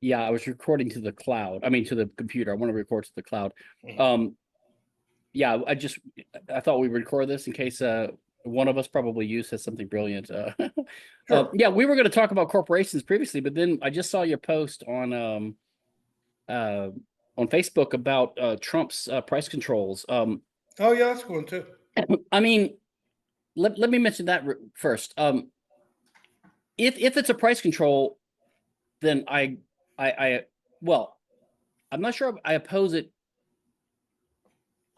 Yeah, I was recording to the cloud. I mean, to the computer. I want to record to the cloud. Mhm. Yeah, I thought we would record this in case one of us, probably you, says something brilliant. Sure. Yeah, we were going to talk about corporations previously, but then I just saw your post uh, on Facebook about Trump's price controls. Oh yeah, that's going too. I mean, let me mention that first. If it's a price control, then I well, I'm not sure I oppose it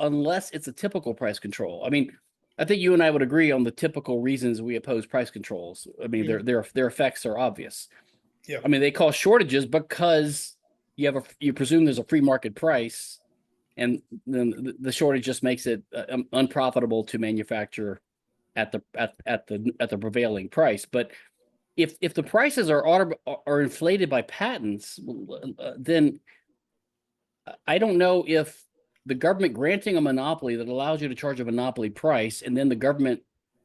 unless it's a typical price control. I mean, I think you and I would agree on the typical reasons we oppose price controls. I mean, their effects are obvious. Yeah. I mean, they cause shortages because you presume there's a free market price, and then the shortage just makes it unprofitable to manufacture at the prevailing price. But if the prices are inflated by patents, then I don't know if the government granting a monopoly that allows you to charge a monopoly price and then the government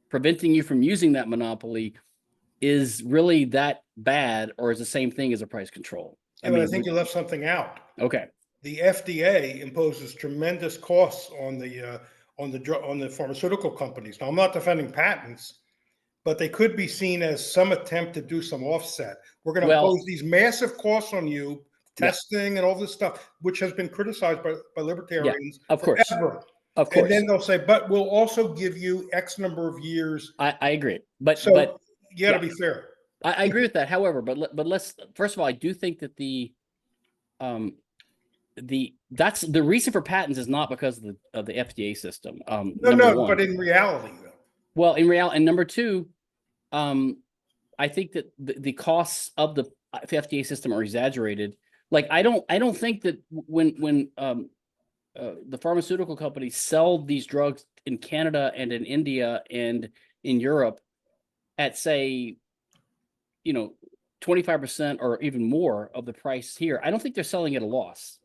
preventing you from using that monopoly is really that bad, or is the same thing as a price control. Yeah, but I think you left something out. Okay. The FDA imposes tremendous costs on the pharmaceutical companies. Now, I'm not defending patents, but they could be seen as some attempt to do some offset. We're going to Well, impose these massive costs on you, yeah, testing and all this stuff, which has been criticized by libertarians of course, forever. of And then course, they'll say, but we'll also give you X number of years. I agree, but So you got to yeah, be fair. I agree with that. However, but let's first of all, I do think that um that's the reason for patents is not because of the FDA system. No, Number no, one. but in reality, though. Well, in reality, and number two, I think that the costs of the FDA system are exaggerated. Like I don't think that when the pharmaceutical companies sell these drugs in Canada and in India and in Europe at, say, 25% or even more of the price here, I don't think they're selling at a loss.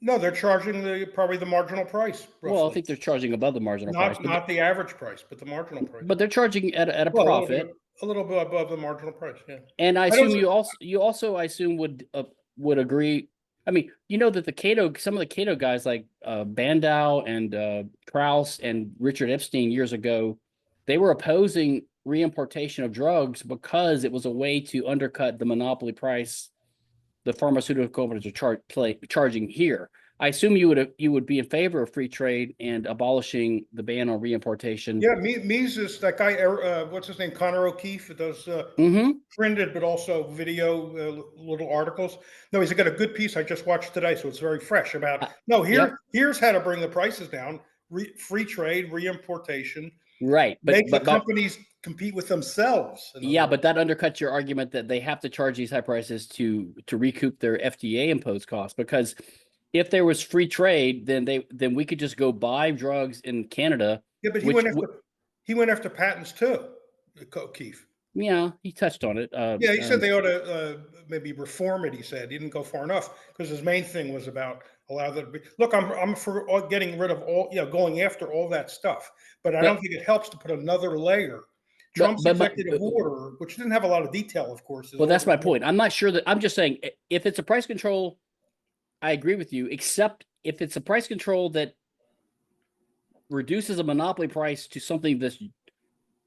No, they're charging probably the marginal price, Well, I roughly. think they're charging above the marginal price, Not the average price, but the marginal price. but they're charging at a Well, profit. a little bit above the marginal price, yeah. And I I don't. assume you also I assume would agree. I mean, that some of the Cato guys like Bandow and Krauss and Richard Epstein years ago, they were opposing reimportation of drugs because it was a way to undercut the monopoly price the pharmaceutical companies are charging here. I assume you would be in favor of free trade and abolishing the ban on reimportation. Yeah, Mises, that guy, what's his name, Connor O'Keefe, that does printed but also video little articles. No, he's got a good piece I just watched today, so it's very fresh about. No, Yep. here's how to bring the prices down: free trade, reimportation, Right, make the companies compete with themselves. Yeah, but that undercuts your argument that they have to charge these high prices to recoup their FDA imposed costs. Because if there was free trade, then we could just go buy drugs in Canada. Yeah, but he went after patents too, O'Keefe. Yeah, he touched on it. Yeah, he said they ought to maybe reform it. He said he didn't go far enough because his main thing was about allow that to be. Look, I'm for getting rid of all, going after all that stuff, but I don't think it helps to put another layer. Trump's executive order, which didn't have a lot of detail, of course. Well, that's my point. I'm not sure that I'm just saying if it's a price control, I agree with you, except if it's a price control that reduces a monopoly price to something that's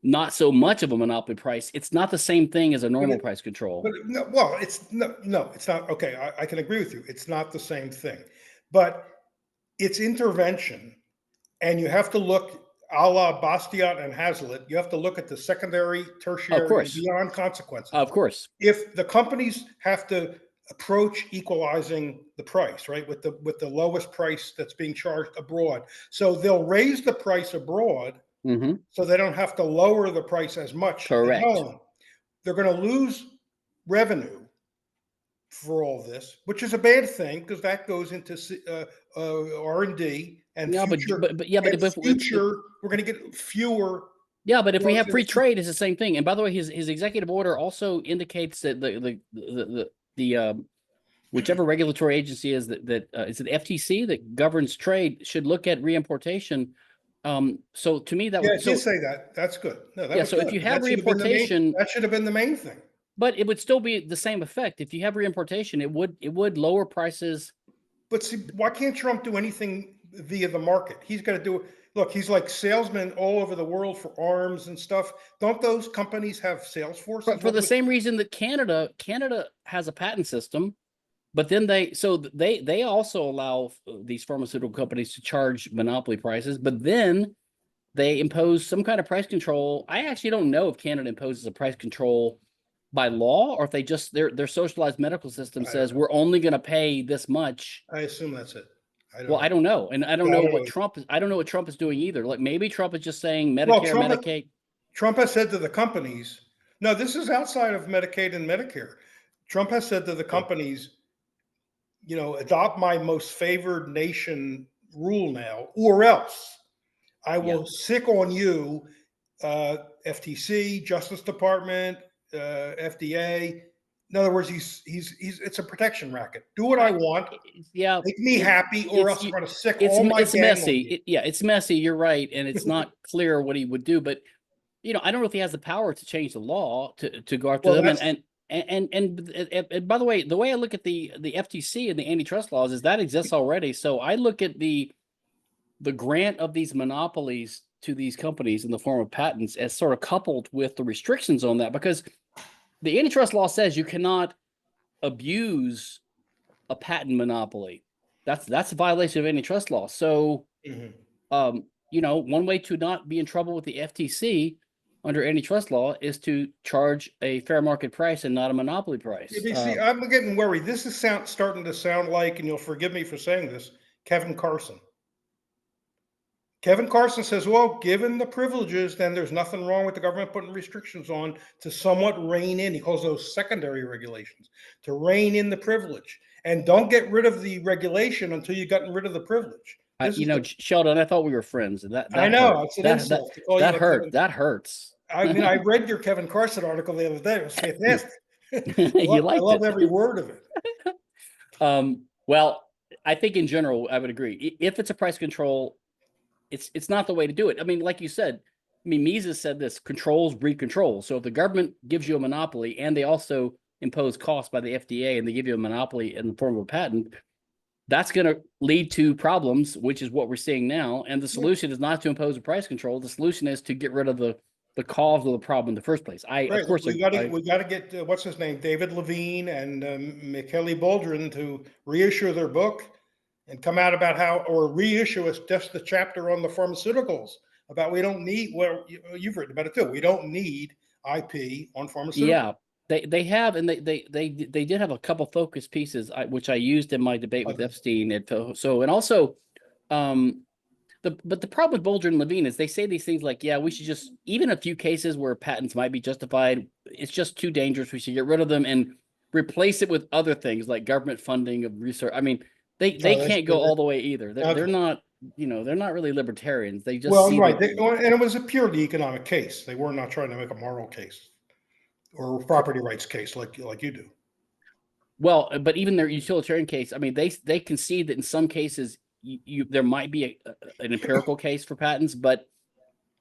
not so much of a monopoly price, it's not the same thing as a normal price control. But no, well, it's no, it's not. Okay, I can agree with you. It's not the same thing, but it's intervention, and you have to look a la Bastiat and Hazlitt. You have to look at the secondary, tertiary, and beyond consequences. Of course. If the companies have to approach equalizing the price, right, with the lowest price that's being charged abroad, so they'll raise the price abroad. So they don't have to lower the price as much at home. They're going to lose revenue for all this, which is a bad thing because that goes into R&D and future. We're going to get fewer. Yeah, but if we have free trade, it's the same thing. And by the way, his executive order also indicates that the whichever regulatory agency is that is it FTC that governs trade should look at reimportation. So to me, that did say that. That's good. No, that was so good. if you have reimportation, that should have been the main thing. But it would still be the same effect. If you have reimportation, it would lower prices. But see, why can't Trump do anything via the market? He's got to do it. Look, he's like salesman all over the world for arms and stuff. Don't those companies have sales forces? For the same reason that Canada has a patent system, but then they also allow these pharmaceutical companies to charge monopoly prices, but then they impose some kind of price control. I actually don't know if Canada imposes a price control by law, or if they just their socialized medical system says we're only going to pay this much. I assume that's it. I don't know, and I don't know what Trump is. I don't know what Trump is doing either. Like maybe Trump is just saying Medicare, Medicaid. Trump has said to the companies, no, this is outside of Medicaid and Medicare. Trump has said to the companies, adopt my most favored nation rule now, or else I will sick on you, FTC, Justice Department, FDA. In other words, it's a protection racket. Do what I want. Yeah, make me happy, or else I'm going to sick all my. It's messy. It's messy. You're right, and it's not clear what he would do. But I don't know if he has the power to change the law to go after them. And by the way I look at the FTC and the antitrust laws is that exists already. So I look at the grant of these monopolies to these companies in the form of patents as sort of coupled with the restrictions on that, because the antitrust law says you cannot abuse a patent monopoly. That's a violation of antitrust law. So, one way to not be in trouble with the FTC under antitrust law is to charge a fair market price and not a monopoly price. You see, I'm getting worried. This is starting to sound like, and you'll forgive me for saying this, Kevin Carson. Kevin Carson says, well, given the privileges, then there's nothing wrong with the government putting restrictions on to somewhat rein in. He calls those secondary regulations, to rein in the privilege. And don't get rid of the regulation until you've gotten rid of the privilege. Sheldon, I thought we were friends. I know. It's an insult. That hurts. I mean, I read your Kevin Carson article the other day. It was fantastic. I love every word of it. Well, I think in general, I would agree. If it's a price control, it's not the way to do it. I mean, like you said, Mises said this: controls breed control. So if the government gives you a monopoly and they also impose costs by the FDA and they give you a monopoly in the form of a patent, that's going to lead to problems, which is what we're seeing now. And the solution is not to impose a price control. The solution is to get rid of the cause of the problem in the first place. Of course, we got to get what's his name, David Levine and Michele Boldrin to reissue their book and come out about or reissue just the chapter on the pharmaceuticals about we don't need. Well, you've written about it too. We don't need IP on pharmaceuticals. Yeah. They have, and they did have a couple focus pieces which I used in my debate with Epstein. And also, but the problem with Bolger and Levine is they say these things like, we should just, even a few cases where patents might be justified, it's just too dangerous. We should get rid of them and replace it with other things like government funding of research. I mean, they can't go all the way either. They're not. They're not really libertarians. They just and it was a purely economic case. They were not trying to make a moral case or property rights case like you do. Well, but even their utilitarian case, I mean, they concede that in some cases there might be an empirical case for patents, but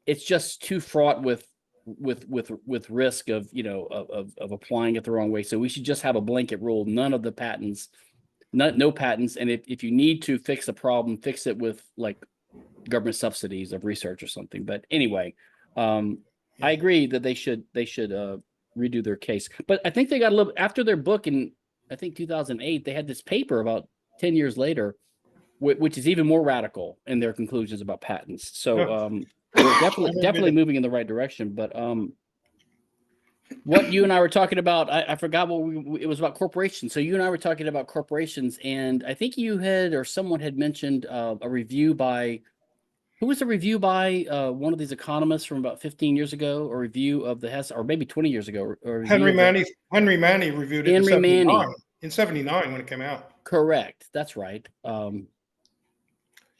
it's just too fraught with risk of of applying it the wrong way. So we should just have a blanket rule: none of the patents, no patents, and if you need to fix a problem, fix it with like government subsidies of research or something. But anyway, I agree that they should redo their case. But I think they got a little after their book in, I think 2008, they had this paper about 10 years later, which is even more radical in their conclusions about patents. So we're definitely moving in the right direction. But what you and I were talking about, I forgot it was about corporations. So you and I were talking about corporations, and I think you had, or someone had mentioned a review by, who was a review by one of these economists from about 15 years ago, a review of the Hess, or maybe 20 years ago. Henry Manny reviewed it in 79 when it came out. Correct. That's right.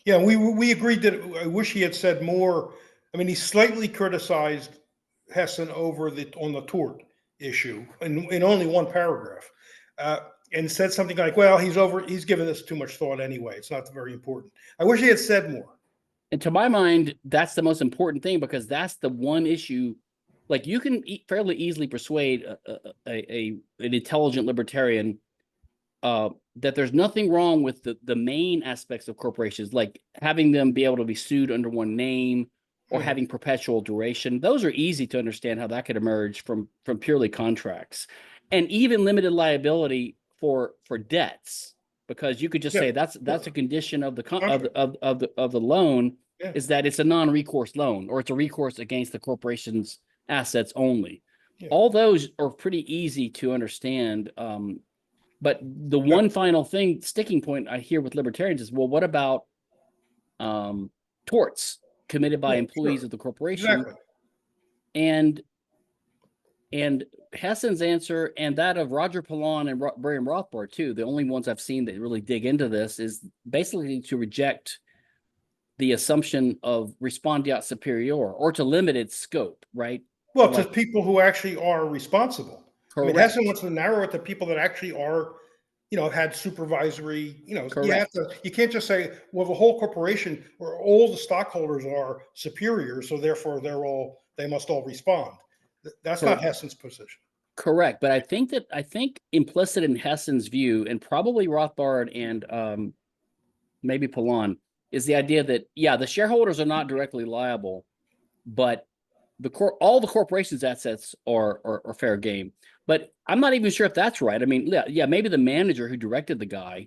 Yeah, we agreed that I wish he had said more. I mean, he slightly criticized Hessen on the tort issue in only one paragraph, and said something like, well, he's given this too much thought anyway. It's not very important. I wish he had said more. And to my mind, that's the most important thing, because that's the one issue like you can fairly easily persuade an intelligent libertarian that there's nothing wrong with the main aspects of corporations, like having them be able to be sued under one name or having perpetual duration. Those are easy to understand how that could emerge from purely contracts, and even limited liability for debts, because you could just say that's a condition of the loan, is that it's a non-recourse loan or it's a recourse against the corporation's assets only. All those are pretty easy to understand. But the one final thing, sticking point I hear with libertarians is, well, what about torts committed by employees of the corporation? And Hessen's answer, and that of Roger Pilon and Brian Rothbard too, the only ones I've seen that really dig into this, is basically to reject the assumption of respondeat superior, or to limit its scope, right? Well, to people who actually are responsible. Correct. I mean, Hessen wants to narrow it to people that actually are, had supervisory, you can't just say, well, the whole corporation or all the stockholders are superior, so therefore they must all respond. That's not Hessen's position. Correct. But I think implicit in Hessen's view, and probably Rothbard and maybe Pilon, is the idea that, the shareholders are not directly liable, but all the corporation's assets are fair game. But I'm not even sure if that's right. I mean, maybe the manager who directed the guy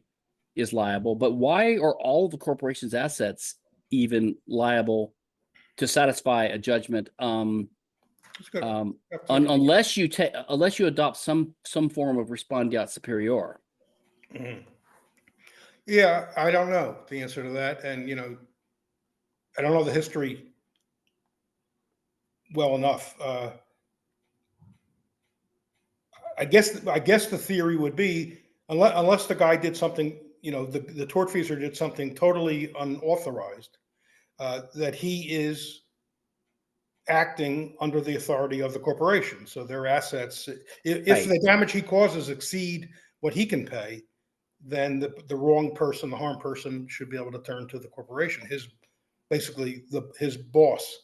is liable, but why are all the corporation's assets even liable to satisfy a judgment? Unless you adopt some form of respondeat superior. Yeah, I don't know the answer to that, and I don't know the history well enough. I guess the theory would be, unless the guy did something, the tortfeasor did something totally unauthorized, that he is acting under the authority of the corporation. So their assets, if the damage he causes exceed what he can pay, then the wrong person, the harmed person, should be able to turn to the corporation, his boss.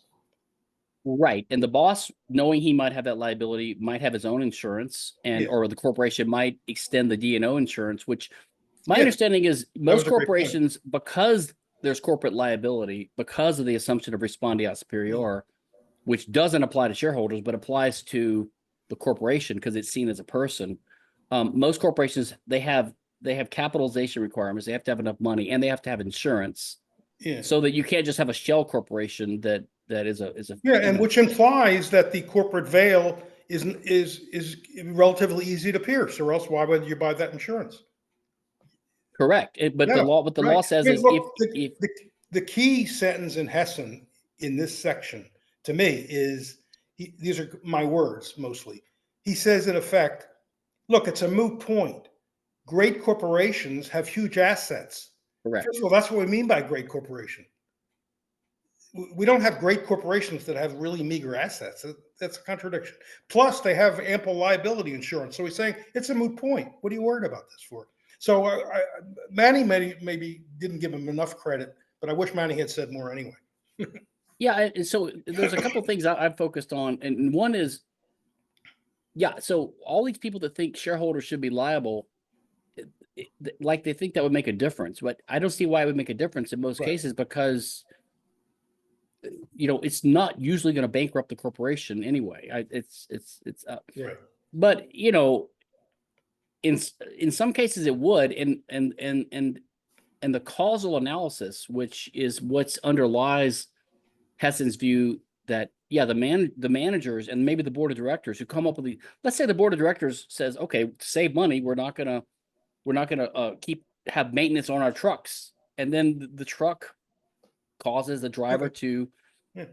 Right. And the boss, knowing he might have that liability, might have his own insurance, or the corporation might extend the D&O insurance, which my understanding is most corporations, because there's corporate liability, because of the assumption of respondeat superior, which doesn't apply to shareholders, but applies to the corporation because it's seen as a person. Most corporations, they have capitalization requirements. They have to have enough money, and they have to have insurance, so that you can't just have a shell corporation that is a and which implies that the corporate veil is relatively easy to pierce, or else why would you buy that insurance? Correct. But the law says, the key sentence in Hessen in this section to me is, these are my words mostly. He says, in effect, look, it's a moot point. Great corporations have huge assets. Correct. First of all, that's what we mean by great corporation. We don't have great corporations that have really meager assets. That's a contradiction. Plus, they have ample liability insurance. So he's saying it's a moot point. What are you worried about this for? So Manny maybe didn't give him enough credit, but I wish Manny had said more anyway. So there's a couple of things I've focused on, and one is, so all these people that think shareholders should be liable, like they think that would make a difference, but I don't see why it would make a difference in most cases, because it's not usually going to bankrupt the corporation anyway. It's right. But in some cases it would, and the causal analysis, which is what underlies Hessen's view, that the managers and maybe the board of directors who come up with let's say the board of directors says, okay, to save money, we're not gonna have maintenance on our trucks, and then the truck causes the driver to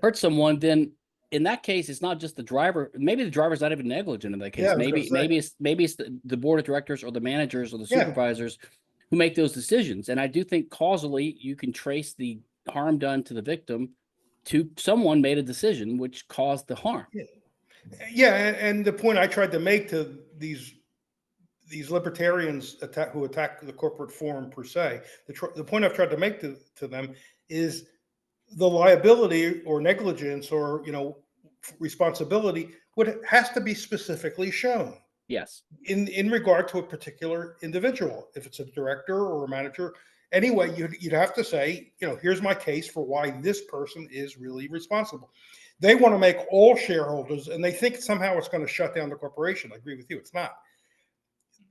hurt someone. Then in that case, it's not just the driver. Maybe the driver's not even negligent in that case. Maybe it's the board of directors or the managers or the supervisors who make those decisions. And I do think causally you can trace the harm done to the victim to someone made a decision which caused the harm. And the point I tried to make to these libertarians who attack the corporate form per se, the point I've tried to make to them is the liability or negligence, or responsibility has to be specifically shown. Yes. In regard to a particular individual, if it's a director or a manager, anyway, you'd have to say, here's my case for why this person is really responsible. They want to make all shareholders, and they think somehow it's going to shut down the corporation. I agree with you. It's not.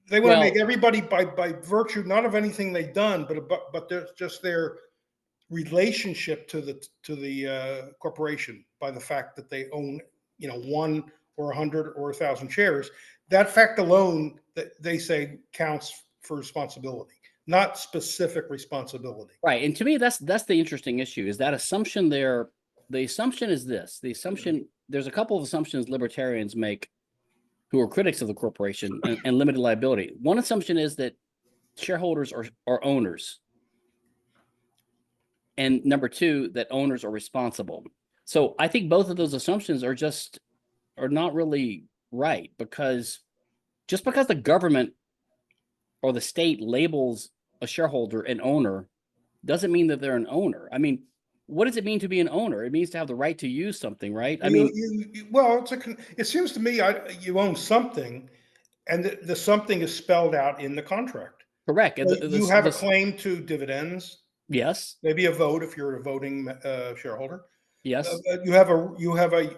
They want to make everybody by virtue, not of anything they've done, but just their relationship to the corporation by the fact that they own, 1 or 100 or 1,000 shares. That fact alone, that they say, counts for responsibility, not specific responsibility. Right. And to me, that's the interesting issue, is that assumption there. The assumption is this. The assumption, there's a couple of assumptions libertarians make who are critics of the corporation and limited liability. One assumption is that shareholders are owners. And number two, that owners are responsible. So I think both of those assumptions are not really right, because just because the government or the state labels a shareholder an owner doesn't mean that they're an owner. I mean, what does it mean to be an owner? It means to have the right to use something, right? It seems to me you own something, and the something is spelled out in the contract. Correct. So you have a claim to dividends. Yes. Maybe a vote if you're a voting shareholder. Yes. You have a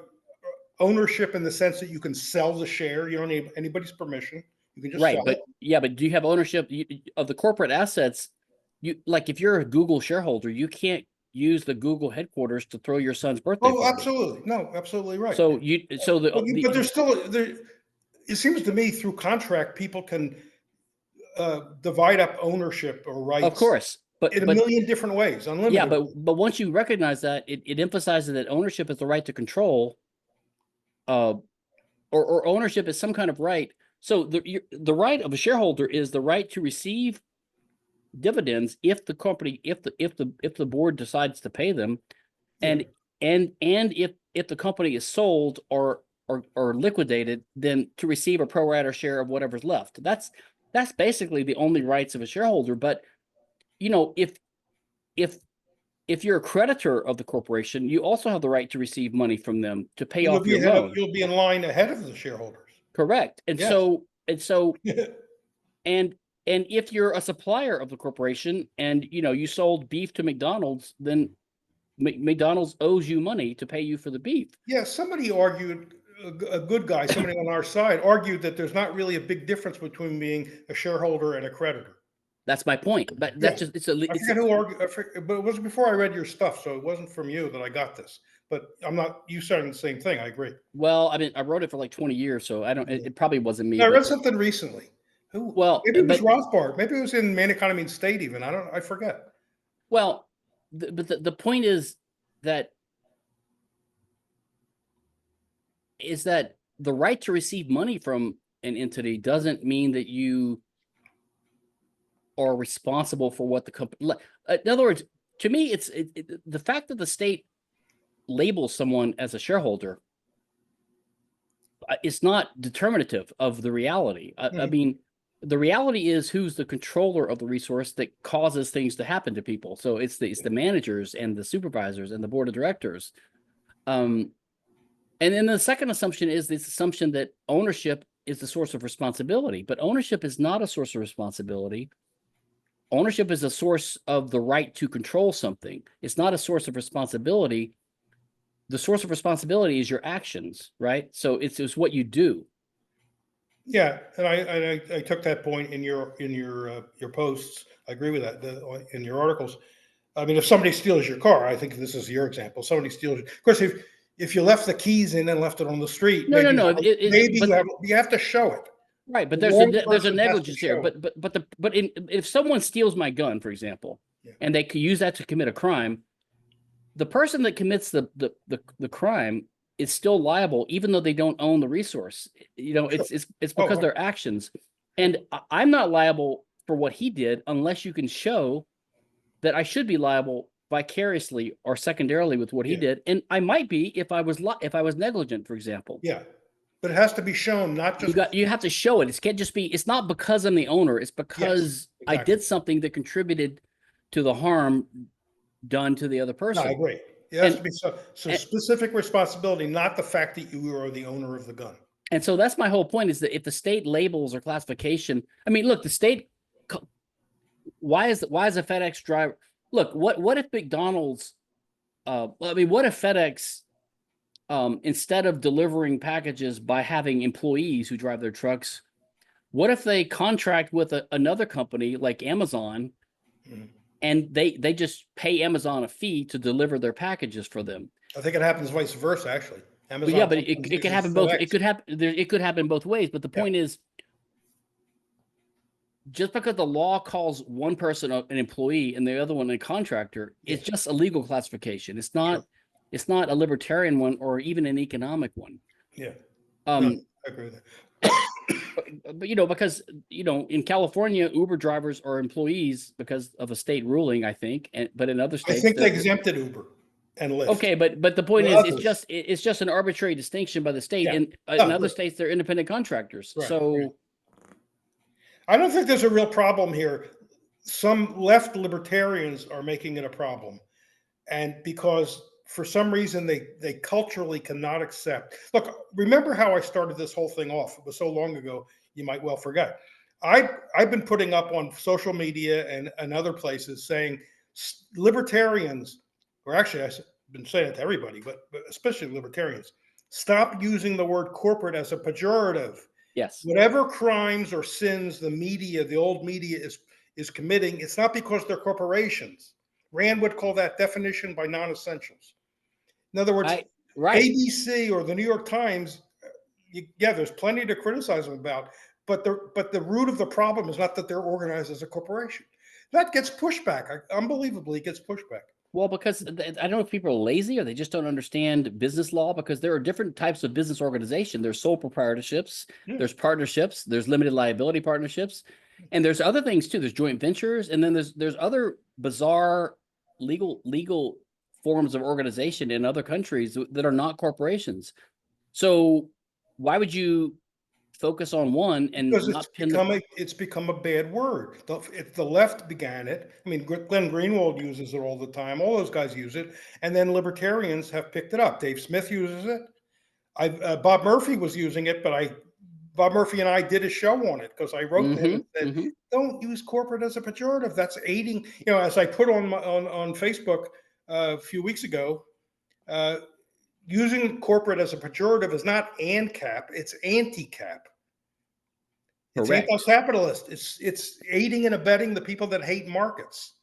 ownership in the sense that you can sell the share. You don't need anybody's permission. You can just sell it. But do you have ownership of the corporate assets? If you're a Google shareholder, you can't use the Google headquarters to throw your son's birthday party. Absolutely. No, absolutely right. But there's still it seems to me through contract people can divide up ownership or rights. Of course. But in a million different ways, unlimited. Yeah, but once you recognize that, it emphasizes that ownership is the right to control, or ownership is some kind of right. So the right of a shareholder is the right to receive dividends if the company, if the board decides to pay them, and if the company is sold or liquidated, then to receive a pro rata share of whatever's left. That's basically the only rights of a shareholder. But if you're a creditor of the corporation, you also have the right to receive money from them to pay off your loan. You'll be in line ahead of the shareholders. Correct. And so and if you're a supplier of the corporation and you sold beef to McDonald's, then McDonald's owes you money to pay you for the beef. Yeah, somebody argued, a good guy, somebody on our side argued that there's not really a big difference between being a shareholder and a creditor. That's my point. But that's just I forget who argued, but it was before I read your stuff, so it wasn't from you that I got this. But you saying the same thing. I agree. Well, I mean, I wrote it for like 20 years, so I don't. It probably wasn't me. I read something recently. Who? Well, maybe it was Rothbard. Maybe it was in Man, Economy, and State. Even I forget. Well, the point is that the right to receive money from an entity doesn't mean that you are responsible for what the company. In other words, to me, it's the fact that the state labels someone as a shareholder is not determinative of the reality. I mean, the reality is who's the controller of the resource that causes things to happen to people. So it's the managers and the supervisors and the board of directors. And then the second assumption is this assumption that ownership is the source of responsibility, but ownership is not a source of responsibility. Ownership is a source of the right to control something. It's not a source of responsibility. The source of responsibility is your actions, right? So it's what you do. Yeah, and I took that point in your posts. I agree with that in your articles. I mean, if somebody steals your car, I think this is your example. Somebody steals. Of course, if you left the keys in and left it on the street, no. You have to show it. Right, but there's a negligence here. But if someone steals my gun, for example, and they could use that to commit a crime, the person that commits the crime is still liable, even though they don't own the resource. It's because their actions. And I'm not liable for what he did unless you can show that I should be liable vicariously or secondarily with what he did. And I might be if I was negligent, for example. Yeah. But it has to be shown, not just you have to show it. It can't just be. It's not because I'm the owner. It's because I did something that contributed to the harm done to the other person. No, I agree. It has to be so specific responsibility, not the fact that you are the owner of the gun. And so that's my whole point, is that if the state labels or classification, I mean, look, the state, why is a FedEx driver? Look, what if McDonald's, I mean, what if FedEx, instead of delivering packages by having employees who drive their trucks, what if they contract with another company like Amazon, and they just pay Amazon a fee to deliver their packages for them? I think it happens vice versa, actually. Amazon, yeah, but it could happen both. It could happen both ways. But the point is, just because the law calls one person an employee and the other one a contractor, it's just a legal classification. It's not. It's not a libertarian one or even an economic one. Yeah. No, I agree with that. But because in California, Uber drivers are employees because of a state ruling, I think. But in other states, I think they exempted Uber and Lyft. Okay, but the point is, it's just an arbitrary distinction by the state. And in other states, they're independent contractors. Right, so I don't think there's a real problem here. Some left libertarians are making it a problem, and because for some reason they culturally cannot accept. Look, remember how I started this whole thing off? It was so long ago, you might well forget. I've been putting up on social media and other places saying libertarians, or actually I've been saying it to everybody, but especially libertarians, stop using the word corporate as a pejorative. Yes. Whatever crimes or sins the old media is committing, it's not because they're corporations. Rand would call that definition by non-essentials. In other words, ABC or the New York Times, there's plenty to criticize them about, but the root of the problem is not that they're organized as a corporation. That gets pushback. Unbelievably, it gets pushback. Well, because I don't know if people are lazy or they just don't understand business law, because there are different types of business organization. There's sole proprietorships, there's partnerships, there's limited liability partnerships, and there's other things too. There's joint ventures, and then there's other bizarre legal forms of organization in other countries that are not corporations. So why would you focus on one and because it's become a bad word. The left began it. I mean, Glenn Greenwald uses it all the time. All those guys use it, and then libertarians have picked it up. Dave Smith uses it. Bob Murphy was using it, but Bob Murphy and I did a show on it because I wrote to him and said, "Don't use corporate as a pejorative. That's aiding." As I put on Facebook a few weeks ago, using corporate as a pejorative is not ANCAP; it's anti-cap. It's anti-capitalist. It's aiding and abetting the people that hate markets.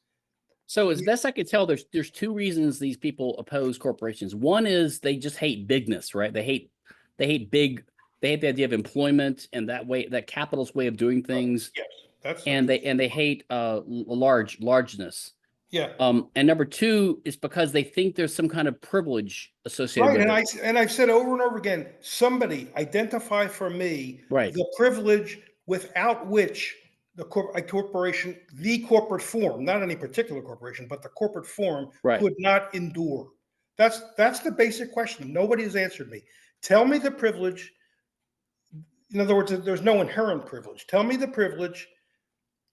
So as best I can tell, there's two reasons these people oppose corporations. One is they just hate bigness, right? They hate big. They hate the idea of employment and that capitalist way of doing things. Yes, and they hate largeness. Yeah. And number two is because they think there's some kind of privilege associated with it. And I've said over and over again, somebody identify for me the privilege without which the corporation, the corporate form, not any particular corporation, but the corporate form could not endure. That's the basic question. Nobody has answered me. Tell me the privilege. In other words, there's no inherent privilege. Tell me the privilege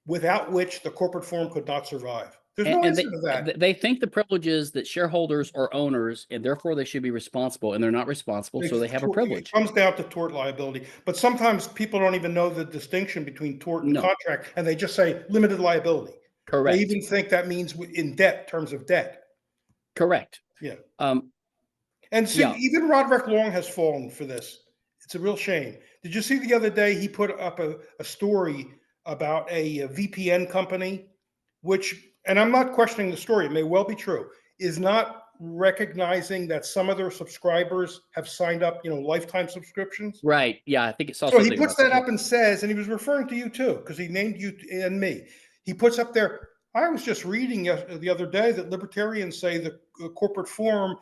without which the corporate form could not survive. There's no answer to that. They think the privilege is that shareholders are owners and therefore they should be responsible, and they're not responsible, so they have a privilege. It comes down to tort liability. But sometimes people don't even know the distinction between tort and contract, and they just say limited liability. Correct. They even think that means in terms of debt. Correct. Yeah. And see, even Roderick Long has fallen for this. It's a real shame. Did you see the other day he put up a story about a VPN company, which, and I'm not questioning the story, it may well be true, is not recognizing that some of their subscribers have signed up, lifetime subscriptions. Right. Yeah, I think it saw. So he puts that up and says, and he was referring to you too, because he named you and me. He puts up there, I was just reading the other day that libertarians say the corporate form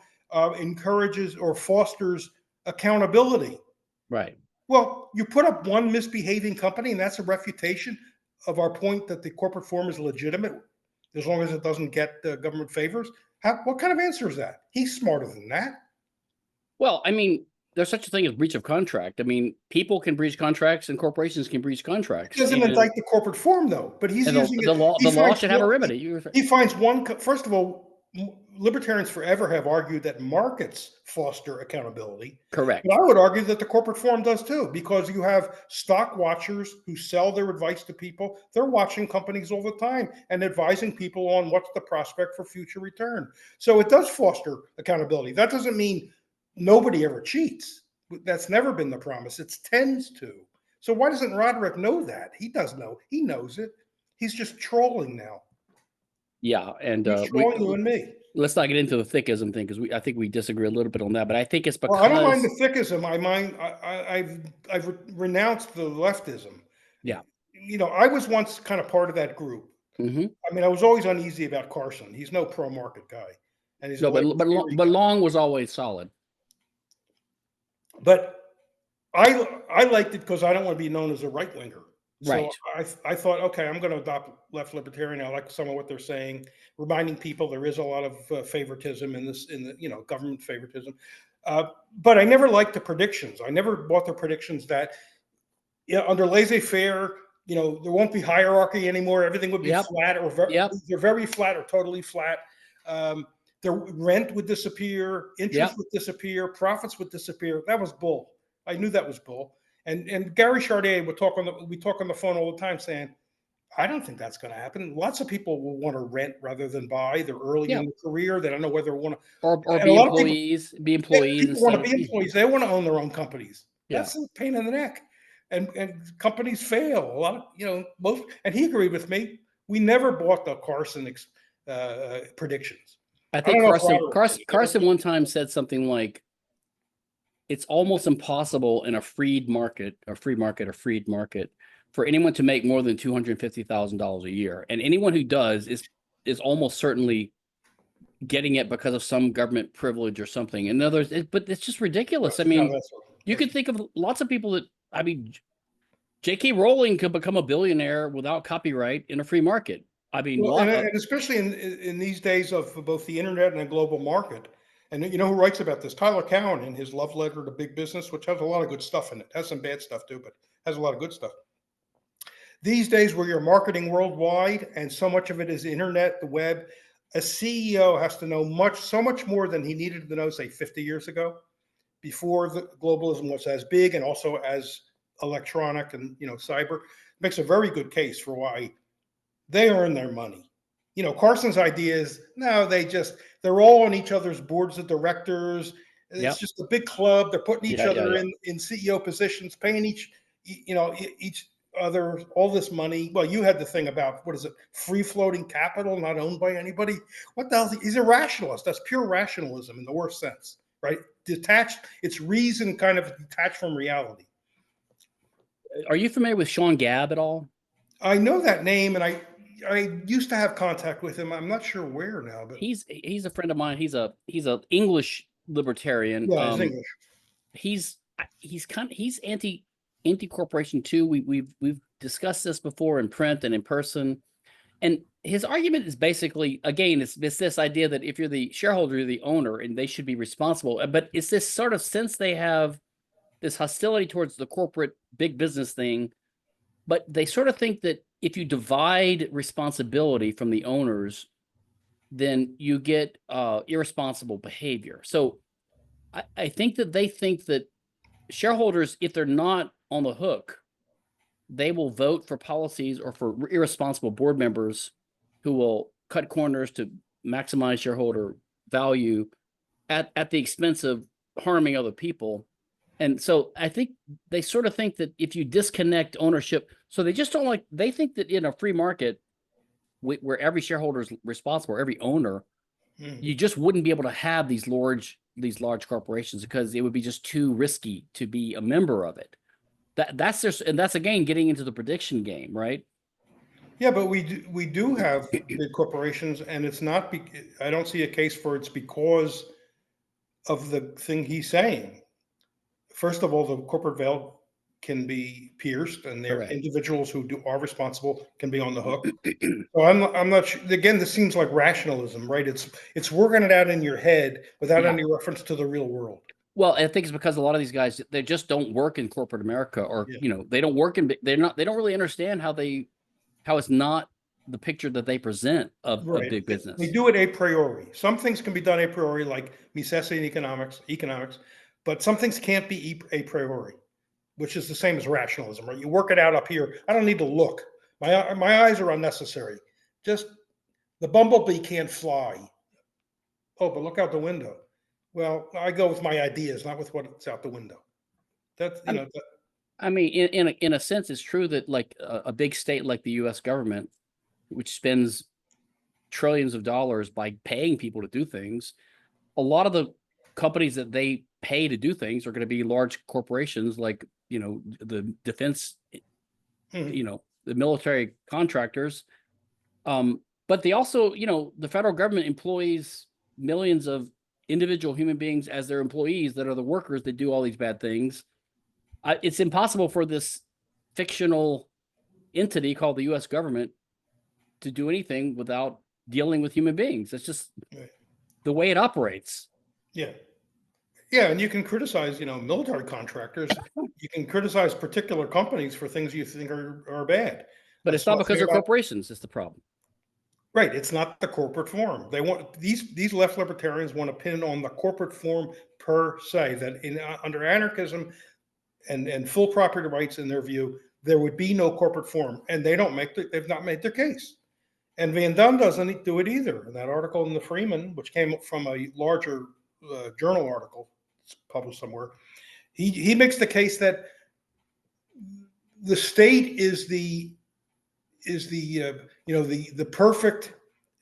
encourages or fosters accountability. Right. Well, you put up one misbehaving company, and that's a refutation of our point that the corporate form is legitimate as long as it doesn't get government favors. What kind of answer is that? He's smarter than that. Well, I mean, there's such a thing as breach of contract. I mean, people can breach contracts and corporations can breach contracts. It doesn't indict the corporate form, though. But he's using the law should have a remedy. He finds one. First of all, libertarians forever have argued that markets foster accountability. Correct. But I would argue that the corporate form does too, because you have stock watchers who sell their advice to people. They're watching companies all the time and advising people on what's the prospect for future return. So it does foster accountability. That doesn't mean nobody ever cheats. That's never been the promise. It tends to. So why doesn't Roderick know that? He does know. He knows it. He's just trolling now. Yeah, and He's trolling you and me. Let's not get into the thickism thing, because I think we disagree a little bit on that. But I think it's because Well, I don't mind the thickism. I've renounced the leftism. Yeah. You know, I was once kind of part of that group. Mm-hmm. I mean, I was always uneasy about Carson. He's no pro-market guy, and he's no, but Long was always solid. But I liked it because I don't want to be known as a right winger. Right. So I thought, okay, I'm going to adopt left libertarian. I like some of what they're saying, reminding people there is a lot of favoritism in the government favoritism. But I never liked the predictions. I never bought the predictions that under laissez-faire, there won't be hierarchy anymore. Everything would be flat, or they're very flat or totally flat. The rent would disappear, interest would disappear, profits would disappear. That was bull. I knew that was bull. And Gary Chardet would talk on the phone all the time saying, I don't think that's going to happen. Lots of people will want to rent rather than buy. They're early in the career. They don't know whether they want to or be employees. People want to be employees. They want to own their own companies. That's a pain in the neck. And companies fail. A lot of and he agreed with me. We never bought the Carson predictions. I think Carson one time said something like, it's almost impossible in a free market for anyone to make more than $250,000 a year. And anyone who does is almost certainly getting it because of some government privilege or something. In other words, but it's just ridiculous. I mean, you could think of lots of people that, I mean, J.K. Rowling could become a billionaire without copyright in a free market. I mean, and especially in these days of both the internet and a global market. And you know who writes about this? Tyler Cowen in his love letter to big business, which has a lot of good stuff in it. Has some bad stuff too, but has a lot of good stuff. These days where you're marketing worldwide and so much of it is internet, the web, a CEO has to know so much more than he needed to know, say 50 years ago, before the globalism was as big and also as electronic and cyber. Makes a very good case for why they earn their money. Carson's idea is, no, they're all on each other's boards of directors. It's just a big club. They're putting each other in CEO positions, paying each other all this money. Well, you had the thing about, what is it? Free floating capital, not owned by anybody. What the hell? He's a rationalist. That's pure rationalism in the worst sense, right? Detached. It's reason kind of detached from reality. Are you familiar with Sean Gabb at all? I know that name, and I used to have contact with him. I'm not sure where now, but he's a friend of mine. He's a English libertarian. Yeah, he's English. He's anti-corporation too. We've discussed this before in print and in person. And his argument is basically, again, it's this idea that if you're the shareholder, you're the owner, and they should be responsible. But it's this sort of sense they have this hostility towards the corporate big business thing, but they sort of think that if you divide responsibility from the owners, then you get irresponsible behavior. So I think that they think that shareholders, if they're not on the hook, they will vote for policies or for irresponsible board members who will cut corners to maximize shareholder value at the expense of harming other people. And so I think they sort of think that if you disconnect ownership, so they just don't they think that in a free market where every shareholder is responsible, every owner, you just wouldn't be able to have these large corporations because it would be just too risky to be a member of it. And that's again getting into the prediction game, right? Yeah, but we do have big corporations, and it's not. I don't see a case for it's because of the thing he's saying. First of all, the corporate veil can be pierced, and there individuals who are responsible can be on the hook. So I'm not sure. Again, this seems like rationalism, right? It's working it out in your head without any reference to the real world. Well, I think it's because a lot of these guys, they just don't work in corporate America, or they don't work in. They don't really understand how it's not the picture that they present of big business. They do it a priori. Some things can be done a priori, like necessity in economics, but some things can't be a priori, which is the same as rationalism, right? You work it out up here. I don't need to look. My eyes are unnecessary. Just the bumblebee can't fly. Oh, but look out the window. Well, I go with my ideas, not with what's out the window. That's, you know. I mean, in a sense, it's true that like a big state like the U.S. government, which spends trillions of dollars by paying people to do things, a lot of the companies that they pay to do things are going to be large corporations, like, you know, the defense, you know, the military contractors. But they also, you know, the federal government employs millions of individual human beings as their employees that are the workers that do all these bad things. It's impossible for this fictional entity called the U.S. government to do anything without dealing with human beings. It's just the way it operates. Yeah. Yeah, and you can criticize, you know, military contractors. You can criticize particular companies for things you think are bad. But it's not because they're corporations. It's the problem. Right. It's not the corporate form. They want these left libertarians want to pin on the corporate form per se, that in under anarchism and full property rights, in their view, there would be no corporate form, and they've not made their case. And Van Dunn doesn't do it either. In that article in the Freeman, which came from a larger journal article published somewhere, he makes the case that the state is the perfect,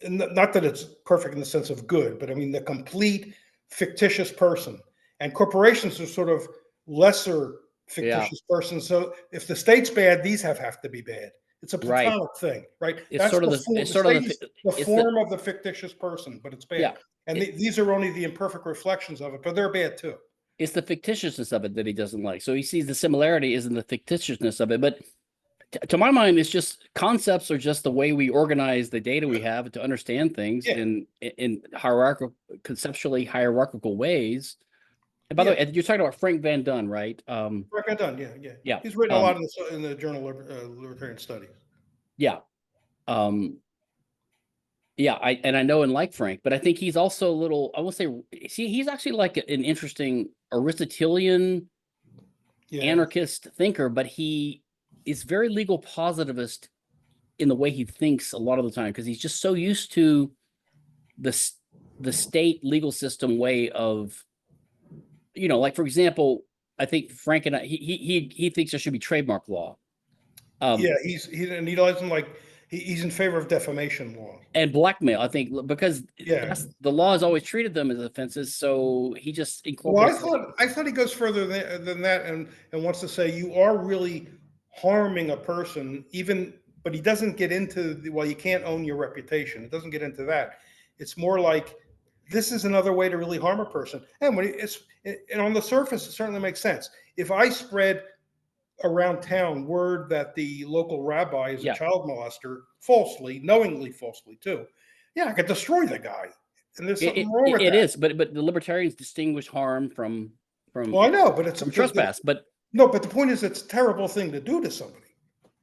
not that it's perfect in the sense of good, but I mean the complete fictitious person, and corporations are sort of lesser fictitious persons. So if the state's bad, these have to be bad. It's a platonic thing, right? It's sort of the form of the fictitious person, but it's bad. Yeah. And these are only the imperfect reflections of it, but they're bad too. It's the fictitiousness of it that he doesn't like. So he sees the similarity is in the fictitiousness of it. But to my mind, it's just concepts are just the way we organize the data we have to understand things in hierarchical, conceptually hierarchical ways. And by the way, you're talking about Frank Van Dunn, right? Frank Van Dunn, yeah. He's written a lot in the Journal of Libertarian Studies. Yeah. Yeah, I know and like Frank, but I think he's also a little, I won't say, he's actually like an interesting Aristotelian anarchist thinker, but he is very legal positivist in the way he thinks a lot of the time, because he's just so used to the state legal system way of, you know, like, for example, I think Frank and he thinks there should be trademark law. He doesn't like, he's in favor of defamation law and blackmail, I think, because the law has always treated them as offenses. So he just incorporates. Well, I thought he goes further than that and wants to say you are really harming a person, but he doesn't get into you can't own your reputation. It doesn't get into that. It's more like, this is another way to really harm a person. And and on the surface, it certainly makes sense. If I spread around town word that the local rabbi is a child molester, knowingly falsely too, I could destroy the guy. And there's something wrong with that. It is, but the libertarians distinguish harm from. Well, I know, but it's from trespass. But the point is, it's a terrible thing to do to somebody.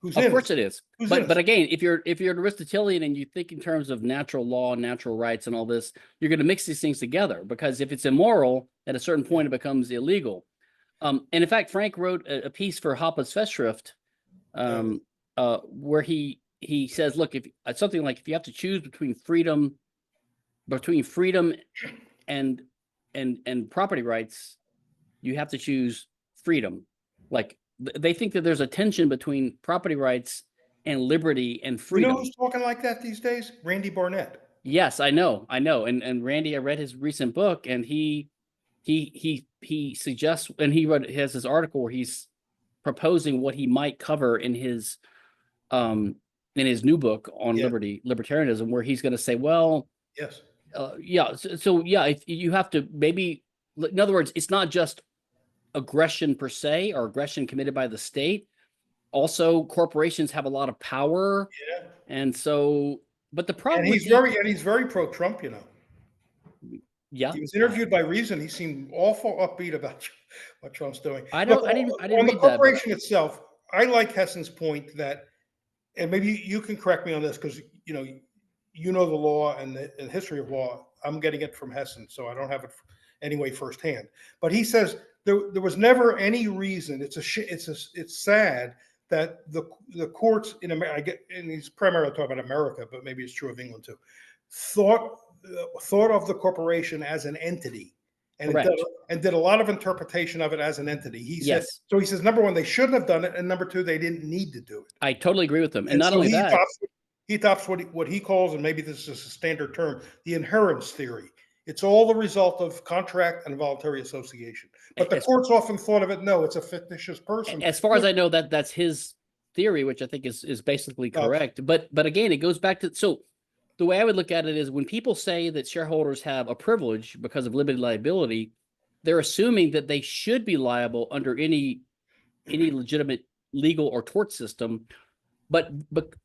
Of course it is. But again, if you're an Aristotelian and you think in terms of natural law, natural rights, and all this, you're going to mix these things together, because if it's immoral, at a certain point it becomes illegal. And in fact, Frank wrote a piece for Hoppe's Festschrift, where he says, look, if something like, if you have to choose between freedom and property rights, you have to choose freedom. Like, they think that there's a tension between property rights and liberty and freedom. You know who's talking like that these days? Randy Barnett. Yes, I know. And Randy, I read his recent book, and he suggests, and he has this article where he's proposing what he might cover in his new book on libertarianism, where he's going to say, well, if you have to, maybe, in other words, it's not just aggression per se, or aggression committed by the state. Also, corporations have a lot of power, and so. But the problem, he's very pro-Trump, you know. Yeah, he was interviewed by Reason. He seemed awful upbeat about what Trump's doing. I didn't on read the corporation itself, I like Hessen's point that and maybe you can correct me on this because you know the law and the history of law. I'm getting it from Hessen, so I don't have it anyway firsthand. But he says there was never any reason. It's sad that the courts in America, and he's primarily talking about America, but maybe it's true of England too, thought of the corporation as an entity, and did a lot of interpretation of it as an entity. He said, so he says, number one, they shouldn't have done it, and number two, they didn't need to do it. I totally agree with him. And not so only that, he adopts what he calls, and maybe this is a standard term, the inherence theory. It's all the result of contract and voluntary association. But the courts often thought of it, no, it's a fictitious person. As far as I know, that's his theory, which I think is basically correct. But again, it goes back to, so the way I would look at it is when people say that shareholders have a privilege because of limited liability, they're assuming that they should be liable under any legitimate legal or tort system, but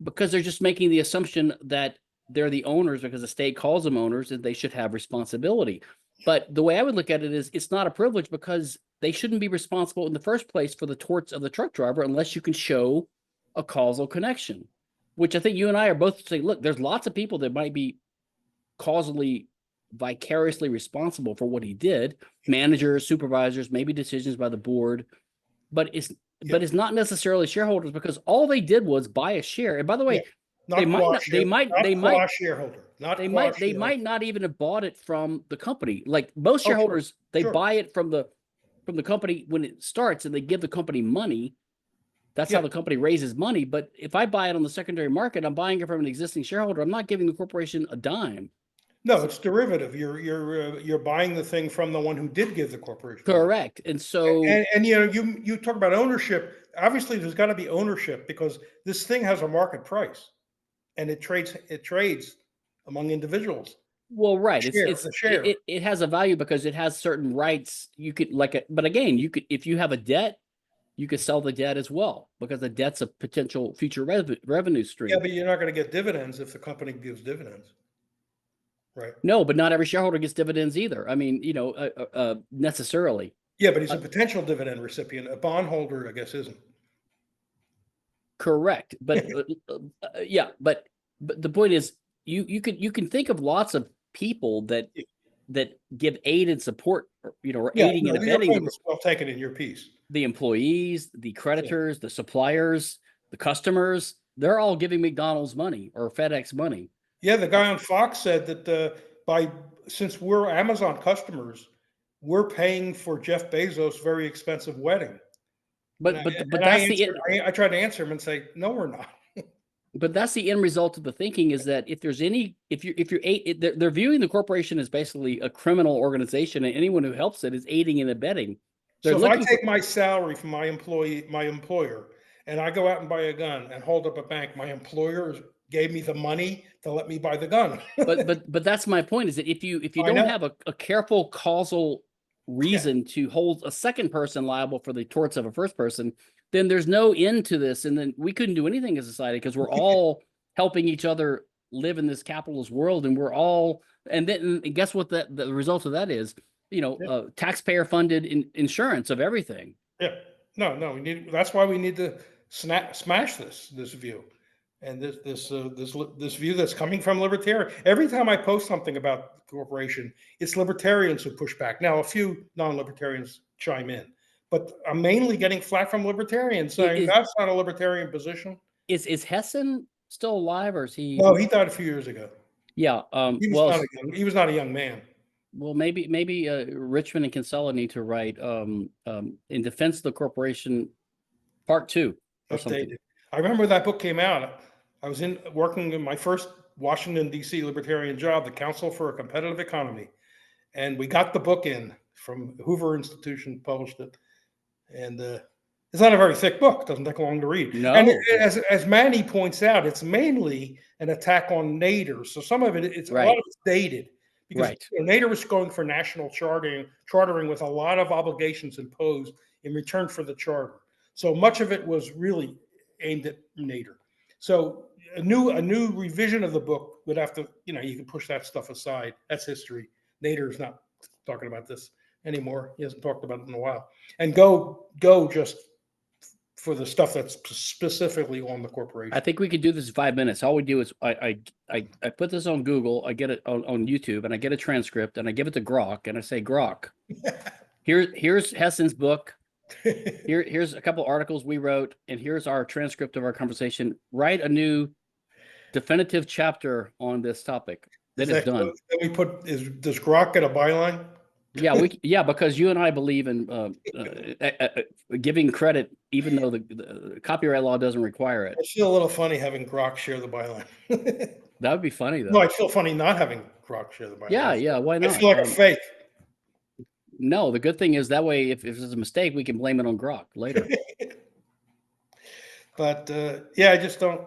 because they're just making the assumption that they're the owners because the state calls them owners and they should have responsibility. But the way I would look at it is it's not a privilege because they shouldn't be responsible in the first place for the torts of the truck driver unless you can show a causal connection, which I think you and I are both saying, look, there's lots of people that might be causally, vicariously responsible for what he did, managers, supervisors, maybe decisions by the board, but it's not necessarily shareholders because all they did was buy a share. And by the way, they might not even have bought it from the company. Like most shareholders, they buy it from the company when it starts and they give the company money. That's how the company raises money. But if I buy it on the secondary market, I'm buying it from an existing shareholder. I'm not giving the corporation a dime. No, it's derivative. You're buying the thing from the one who did give the corporation. Correct. And so, and you talk about ownership. Obviously, there's got to be ownership because this thing has a market price, and it trades among individuals. Well, right. It has a value because it has certain rights. You could but again, you could, if you have a debt, you could sell the debt as well because the debt's a potential future revenue stream. Yeah, but you're not going to get dividends if the company gives dividends. Right. No, but not every shareholder gets dividends either. I mean, necessarily. Yeah, but he's a potential dividend recipient. A bondholder, I guess, isn't. Correct. But but the point is you can think of lots of people that give aid and support, or aiding and abetting. Well taken in your piece. The employees, the creditors, the suppliers, the customers, they're all giving McDonald's money or FedEx money. Yeah, the guy on Fox said that since we're Amazon customers, we're paying for Jeff Bezos' very expensive wedding. But I tried to answer him and say, no, we're not. But that's the end result of the thinking is that if they're viewing the corporation as basically a criminal organization, and anyone who helps it is aiding and abetting. So if I take my salary from my employer, and I go out and buy a gun and hold up a bank, my employer gave me the money to let me buy the gun. but that's my point, is that if you don't have a careful causal reason to hold a second person liable for the torts of a first person, then there's no end to this, and then we couldn't do anything as a society because we're all helping each other live in this capitalist world, and we're all, and then guess what the result of that is? Taxpayer funded insurance of everything. Yeah, no, that's why we need to smash this view. And this view that's coming from libertarian. Every time I post something about the corporation, it's libertarians who push back. Now, a few non-libertarians chime in, but I'm mainly getting flack from libertarians saying that's not a libertarian position. Is Hessen still alive, or is he? No, he died a few years ago. Yeah. He was not a young man. Well, maybe Richman and Kinsella need to write in defense of the corporation, part 2 or something. I remember that book came out. I was working in my first Washington, D.C. libertarian job, the Council for a Competitive Economy. And we got the book in from Hoover Institution, published it. And it's not a very thick book. It doesn't take long to read. No. And as Manny points out, it's mainly an attack on Nader. So some of it, a lot of it's dated. Because Nader was going for national chartering with a lot of obligations imposed in return for the charter. So much of it was really aimed at Nader. So a new revision of the book would have to, you can push that stuff aside. That's history. Nader's not talking about this anymore. He hasn't talked about it in a while. And go just for the stuff that's specifically on the corporation. I think we could do this in 5 minutes. All we do is I put this on Google, I get it on YouTube, and I get a transcript, and I give it to Grok, and I say, Grok, here's Hessen's book. Here's a couple articles we wrote, and here's our transcript of our conversation. Write a new definitive chapter on this topic. Then it's done. Does Grok get a byline? Yeah, because you and I believe in giving credit, even though the copyright law doesn't require it. I feel a little funny having Grok share the byline. That would be funny, though. No, I feel funny not having Grok share the byline. Yeah, why not? I feel like a fake. No, the good thing is that way, if there's a mistake, we can blame it on Grok later. But yeah, I just don't.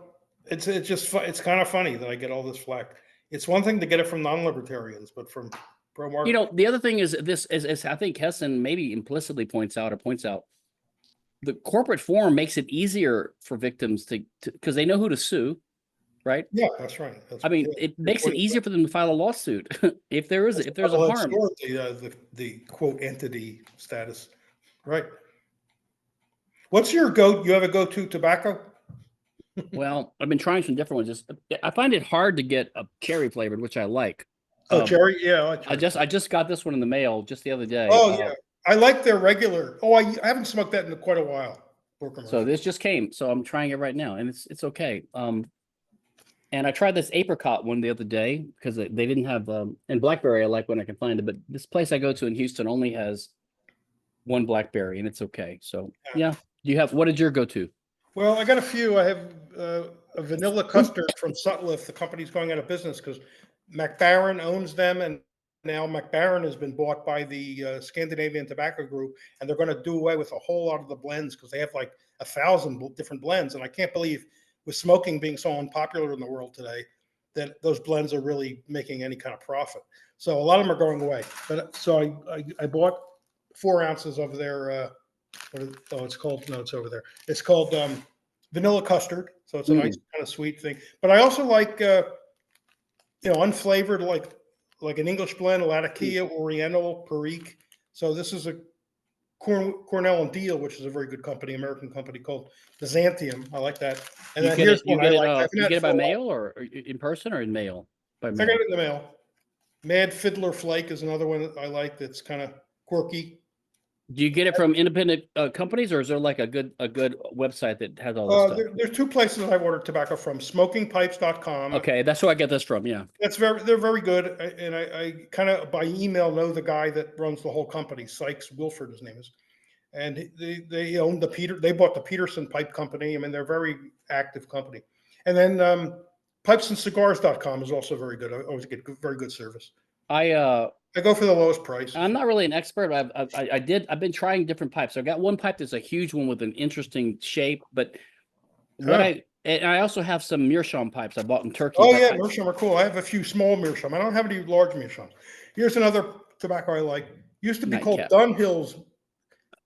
It's kind of funny that I get all this flack. It's one thing to get it from non-libertarians, but from pro-market. The other thing is this is I think Hessen maybe implicitly points out, the corporate form makes it easier for victims to because they know who to sue, right? Yeah, that's right. It makes it easier for them to file a lawsuit if there's a harm. The quote entity status, right? What's your go? You have a go-to tobacco? Well, I've been trying some different ones. I find it hard to get a cherry flavored, which I like. Oh, cherry, yeah. I like cherry. I just got this one in the mail just the other day. Oh yeah, I like their regular. Oh, I haven't smoked that in quite a while. So this just came, so I'm trying it right now, and it's okay. And I tried this apricot one the other day because they didn't have and blackberry I like when I can find it, but this place I go to in Houston only has one blackberry, and it's okay. So yeah, what did your go to? Well, I got a few. I have a vanilla custard from Sutliff. The company's going out of business because McBaron owns them, and now McBaron has been bought by the Scandinavian Tobacco Group, and they're going to do away with a whole lot of the blends because they have like 1,000 different blends. And I can't believe, with smoking being so unpopular in the world today, that those blends are really making any kind of profit. So a lot of them are going away. But so I bought 4 ounces of their. It's called. No, it's over there. It's called vanilla custard. So it's a nice kind of sweet thing. But I also like unflavored, like an English blend, Latakia, Oriental, Perique. So this is a Cornell and Deal, which is a very good company, American company called Byzantium. I like that. And then here's one I like. You get it by mail or in person or in mail? By mail. I got it in the mail. Mad Fiddler Flake is another one that I like. That's kind of quirky. Do you get it from independent companies, or is there like a good website that has all this stuff? There's 2 places I've ordered tobacco from: smokingpipes.com. Okay, that's where I get this from. Yeah, they're very good, and I kind of by email know the guy that runs the whole company, Sykes Wilford, his name is, and they own they bought the Peterson Pipe Company. I mean, they're a very active company. And then pipesandcigars.com is also very good. I always get very good service. I go for the lowest price. I'm not really an expert, but I've been trying different pipes. I got one pipe that's a huge one with an interesting shape, but I also have some meerschaum pipes I bought in Turkey. Oh yeah, meerschaum are cool. I have a few small meerschaum. I don't have any large meerschaums. Here's another tobacco I like. Used to be called Dunhill's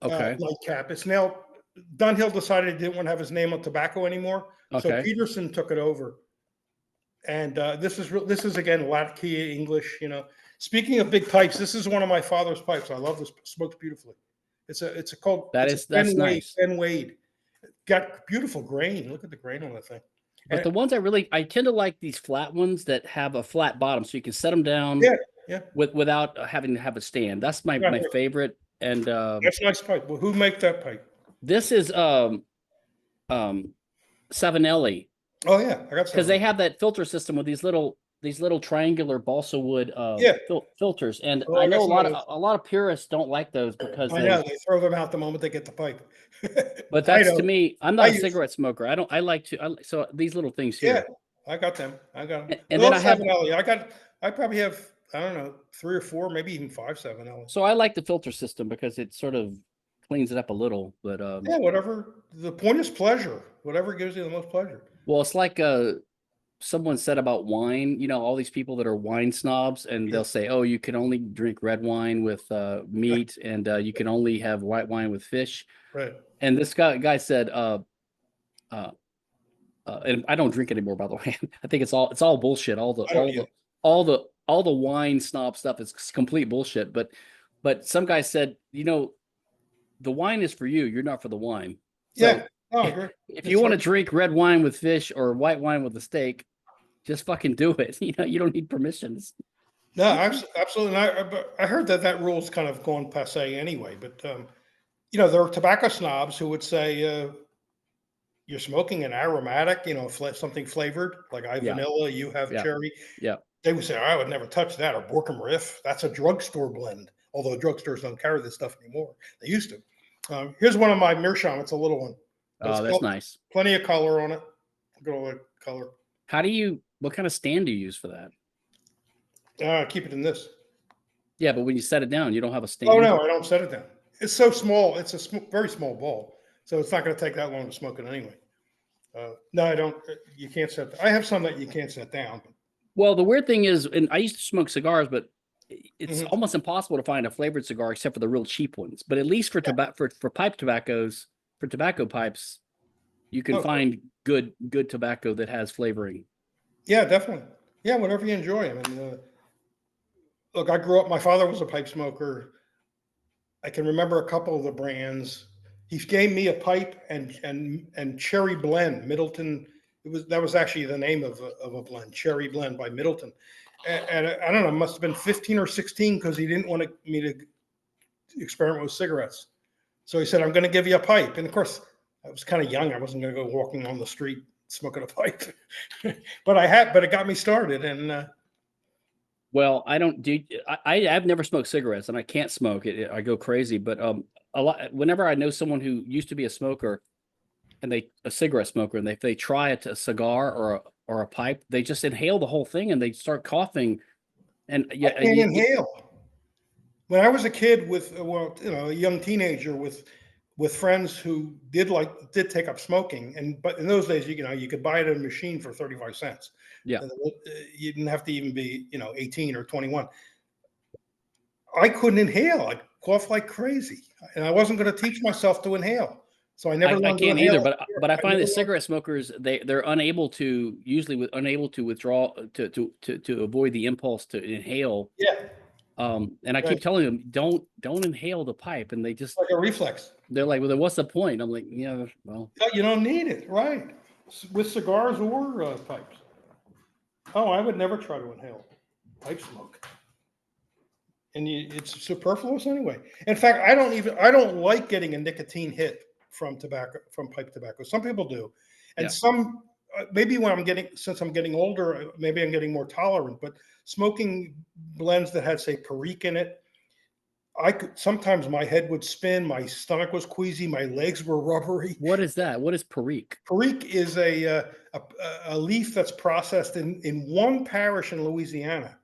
Nightcap. It's now Dunhill decided he didn't want to have his name on tobacco anymore. Okay. So Peterson took it over. And this is again Latakia English, Speaking of big pipes, this is one of my father's pipes. I love this. Smokes beautifully. It's called that's nice. Ben Wade. Got beautiful grain. Look at the grain on that thing. But the ones I tend to like these flat ones that have a flat bottom, so you can set them down. Yeah. Without having to have a stand. That's my favorite. And that's a nice pipe. Well, who make that pipe? This is Savinelli. Oh yeah, I got because they have that filter system with these little triangular balsa wood filters, and I know a lot of purists don't like those because they throw them out the moment they get the pipe. But that's to me, I'm not a cigarette smoker. So these little things here. Yeah, I got them. And then I probably have, I don't know, 3 or 4, maybe even 5 Savinelli. So I like the filter system because it sort of cleans it up a little. But whatever. The point is pleasure. Whatever gives you the most pleasure. Well, it's like someone said about wine, all these people that are wine snobs, and they'll say, oh, you can only drink red wine with meat, and you can only have white wine with fish. Right. And this guy said, and I don't drink anymore, by the way. I think it's all bullshit. All the wine snob stuff is complete bullshit. But some guy said, the wine is for you. You're not for the wine. So, Oh, I agree. If you want to drink red wine with fish or white wine with a steak, just fucking do it. You don't need permissions. No, absolutely. And I heard that rule's kind of gone passe anyway. But there are tobacco snobs who would say you're smoking an aromatic, something flavored like I vanilla, you have cherry. Yeah. They would say, I would never touch that, or Borkum Riff. That's a drugstore blend. Although drugstores don't carry this stuff anymore. They used to. Here's one of my Meerschaum. It's a little one. Oh, that's nice. Plenty of color on it. Look at all that color. What kind of stand do you use for that? Keep it in this. Yeah, but when you set it down, you don't have a stand. Oh, no, I don't set it down. It's so small. It's a very small ball. So it's not going to take that long to smoke it anyway. No, I don't. You can't set. I have some that you can't set down. Well, the weird thing is, and I used to smoke cigars, but it's almost impossible to find a flavored cigar except for the real cheap ones. But at least for pipe tobaccos, for tobacco pipes, you can find good tobacco that has flavoring. Yeah, definitely. Yeah, whatever you enjoy. I mean, look, I grew up. My father was a pipe smoker. I can remember a couple of the brands. He gave me a pipe and cherry blend, Middleton. That was actually the name of a blend, Cherry Blend by Middleton. And I don't know, it must have been 15 or 16 because he didn't want me to experiment with cigarettes. So he said, I'm going to give you a pipe. And of course, I was kind of young. I wasn't going to go walking on the street smoking a pipe, but it got me started. And well, I've never smoked cigarettes, and I can't smoke it. I go crazy. But whenever I know someone who used to be a smoker, and a cigarette smoker, and they try a cigar or a pipe, they just inhale the whole thing and they start coughing. And I can't inhale. When I was a kid with a young teenager with friends who did take up smoking, but in those days you could buy it in a machine for 35 cents. Yeah, you didn't have to even be 18 or 21. I couldn't inhale. I'd cough like crazy, and I wasn't going to teach myself to inhale. So I never. I can't either. But I find that cigarette smokers they're unable to withdraw to avoid the impulse to inhale. Yeah. And I keep telling them don't inhale the pipe, and they just like a reflex. They're like, well, then what's the point? I'm like, yeah, well, you don't need it, right? With cigars or pipes. Oh, I would never try to inhale pipe smoke. And it's superfluous anyway. In fact, I don't like getting a nicotine hit from pipe tobacco. Some people do, and some maybe since I'm getting older, maybe I'm getting more tolerant. But smoking blends that had, say, Perique in it, sometimes my head would spin, my stomach was queasy, my legs were rubbery. What is that? What is Perique? Perique is a leaf that's processed in one parish in Louisiana,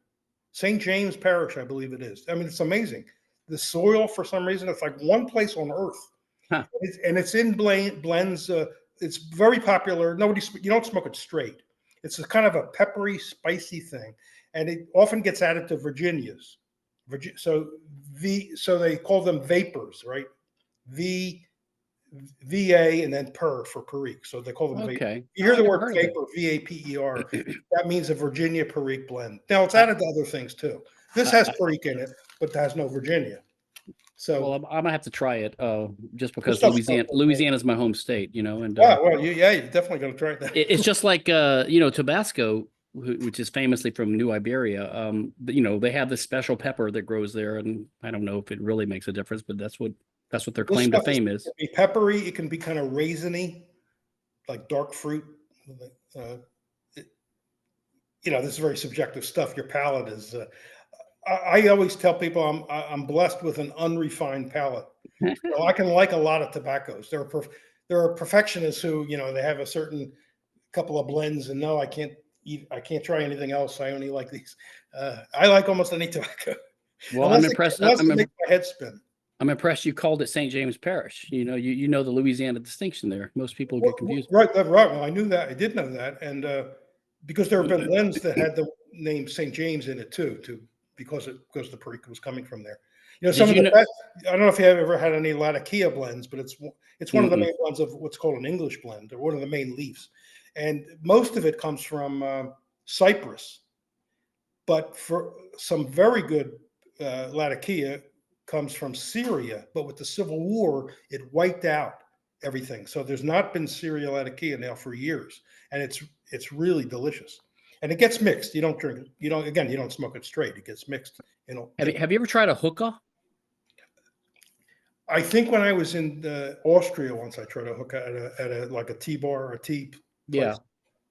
St. James Parish, I believe it is. I mean, it's amazing. The soil, for some reason, it's like one place on earth. Huh. It's in blends. It's very popular. You don't smoke it straight. It's a kind of a peppery, spicy thing, and it often gets added to Virginias. So they call them vapors, right? VA and then per for Perique. So they call them vapor. You hear the word vapor, VAPER, that means a Virginia Perique blend. Now it's added to other things too. This has Perique in it, but it has no Virginia. So well, I'm gonna have to try it just because Louisiana is my home state, and you definitely gotta try that. It's just like Tabasco, which is famously from New Iberia. They have this special pepper that grows there, and I don't know if it really makes a difference, but that's what their claim to fame is. It can be peppery. It can be kind of raisiny, like dark fruit. This is very subjective stuff. Your palate is. I always tell people I'm blessed with an unrefined palate. So I can like a lot of tobaccos. There are perfectionists who they have a certain couple of blends, and no, I can't try anything else. I only like these. I like almost any tobacco. Well, I'm impressed. Unless it makes my head spin. I'm impressed you called it St. James Parish. You know the Louisiana distinction there. Most people get confused. Right. Well, I knew that. I did know that, and because there have been blends that had the name St. James in it too, because the Perique was coming from there. Some of the best. I don't know if you have ever had any Latakia blends, but it's one of the main ones of what's called an English blend, or one of the main leaves, and most of it comes from Cyprus. But for some very good Latakia comes from Syria, but with the Civil War, it wiped out everything. So there's not been cereal out of Kia now for years, and it's really delicious. And it gets mixed. You don't drink it. You don't smoke it straight. It gets mixed. Have you ever tried a hookah? I think when I was in Austria once, I tried a hookah at a like a tea bar or a tea place. Yeah.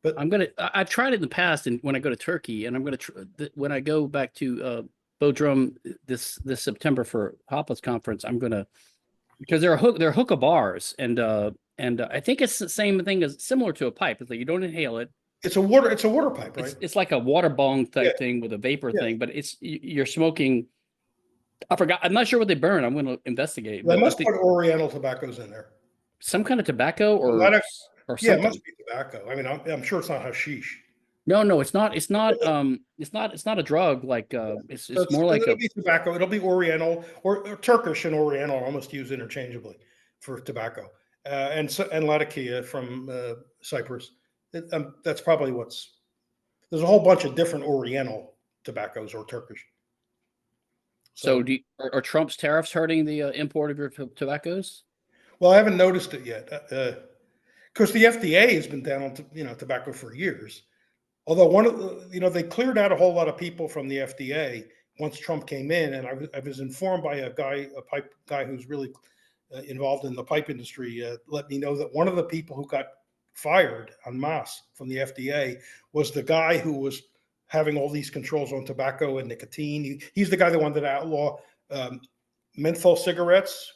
But I've tried it in the past, and when I go to Turkey, and I'm gonna when I go back to Bodrum this September for Hopla's conference, I'm gonna, because they're hookah bars, and I think it's the same thing as similar to a pipe. It's like you don't inhale it. It's a water pipe, right? It's like a water bong type thing with a vapor thing, but you're smoking. I forgot. I'm not sure what they burn. I'm going to investigate. They must put Oriental tobaccos in there. Some kind of tobacco or yeah, something. It must be tobacco. I mean, I'm sure it's not hashish. No, it's not. It's not. It's not a drug. Like it's more like it'll be tobacco. It'll be Oriental or Turkish and Oriental are almost used interchangeably for tobacco. And Latakia from Cyprus. That's probably there's a whole bunch of different Oriental tobaccos or Turkish. So are Trump's tariffs hurting the import of your tobaccos? Well, I haven't noticed it yet, because the FDA has been down on tobacco for years. Although they cleared out a whole lot of people from the FDA once Trump came in, and I was informed by a pipe guy who's really involved in the pipe industry, let me know that one of the people who got fired en masse from the FDA was the guy who was having all these controls on tobacco and nicotine. He's the guy that wanted to outlaw menthol cigarettes,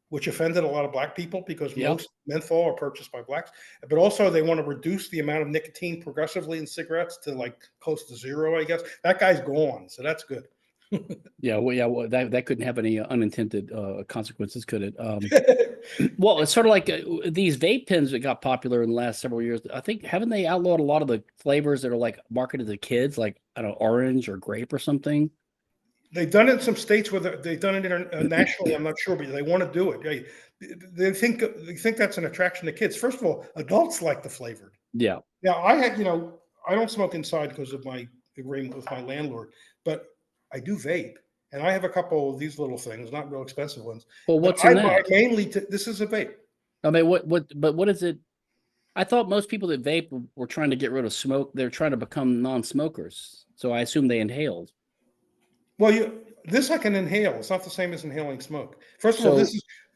which offended a lot of black people because most menthol are purchased by blacks. But also they want to reduce the amount of nicotine progressively in cigarettes to like close to zero, I guess. That guy's gone, so that's good. Well, that couldn't have any unintended consequences, could it? Well, it's sort of like these vape pens that got popular in the last several years. I think, haven't they outlawed a lot of the flavors that are like marketed to kids, like, I don't know, orange or grape or something? They've done it in some states where they've done it nationally. I'm not sure, but they want to do it. They think that's an attraction to kids. First of all, adults like the flavored. Yeah. Now I don't smoke inside because of my agreement with my landlord, but I do vape, and I have a couple of these little things, not real expensive ones. Well, what's in that? I mainly this is a vape. I mean, what is it? I thought most people that vape were trying to get rid of smoke. They're trying to become non-smokers. So I assume they inhaled. Well, this I can inhale. It's not the same as inhaling smoke. First of all,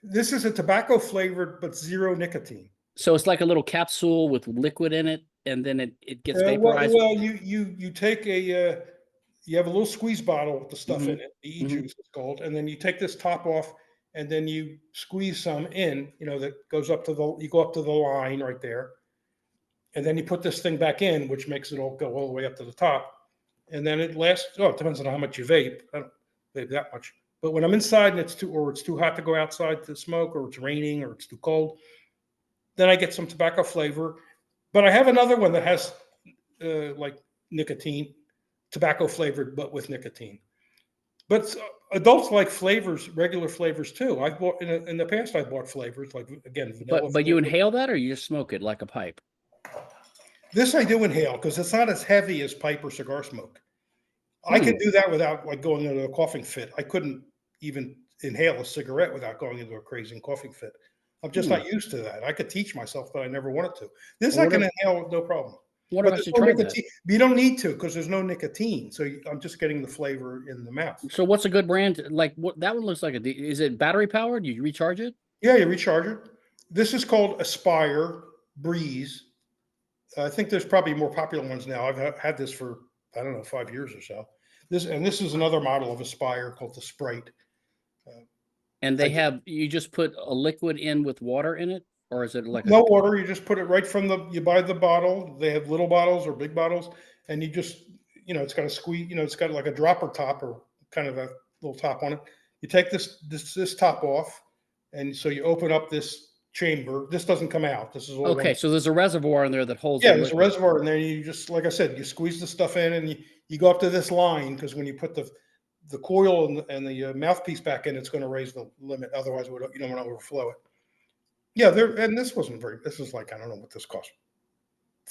this is a tobacco flavored but zero nicotine. So it's like a little capsule with liquid in it, and then it gets vaporized. Well, you take you have a little squeeze bottle with the stuff in it, the e-juice it's called, and then you take this top off, and then you squeeze some in, that goes up to you go up to the line right there, and then you put this thing back in, which makes it all go all the way up to the top, and then it lasts. Oh, it depends on how much you vape. I don't vape that much, but when I'm inside and it's too hot to go outside to smoke, or it's raining, or it's too cold, then I get some tobacco flavor. But I have another one that has like nicotine. Tobacco flavored, but with nicotine. But adults like flavors, regular flavors too. I bought in the past. I bought flavors like, again, vanilla. But you inhale that, or you just smoke it like a pipe? This I do inhale because it's not as heavy as pipe or cigar smoke. I can do that without like going into a coughing fit. I couldn't even inhale a cigarette without going into a crazy coughing fit. I'm just not used to that. I could teach myself, but I never wanted to. This I can inhale with no problem. What if you tried that? You don't need to because there's no nicotine. So I'm just getting the flavor in the mouth. So what's a good brand? Like what that one looks like is it battery powered? You recharge it? Yeah, you recharge it. This is called Aspire Breeze. I think there's probably more popular ones now. I've had this for, I don't know, 5 years or so. This is another model of Aspire called the Sprite. And you just put a liquid in with water in it? Or is it like no water? You just put it right from you buy the bottle. They have little bottles or big bottles, and you just, it's got a squeeze. It's got like a dropper top or kind of a little top on it. You take this top off, and so you open up this chamber. This doesn't come out. This is all okay. So there's a reservoir in there that holds. Yeah, there's a reservoir in there. You just, like I said, you squeeze the stuff in, and you go up to this line because when you put the coil and the mouthpiece back in, it's going to raise the limit. Otherwise, you don't want to overflow it. Yeah, and this wasn't this was like, I don't know what this cost.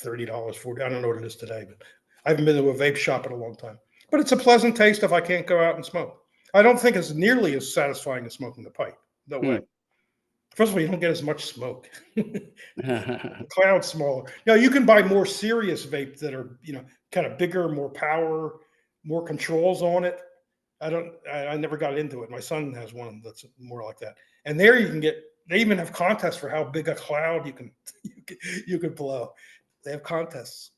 $30, $40. I don't know what it is today, but I haven't been to a vape shop in a long time. But it's a pleasant taste if I can't go out and smoke. I don't think it's nearly as satisfying as smoking a pipe. No way. First of all, you don't get as much smoke. The cloud's smaller. Now you can buy more serious vape that are, kind of bigger, more power, more controls on it. I never got into it. My son has one that's more like that. And there you can get, they even have contests for how big a cloud you can blow. They have contests.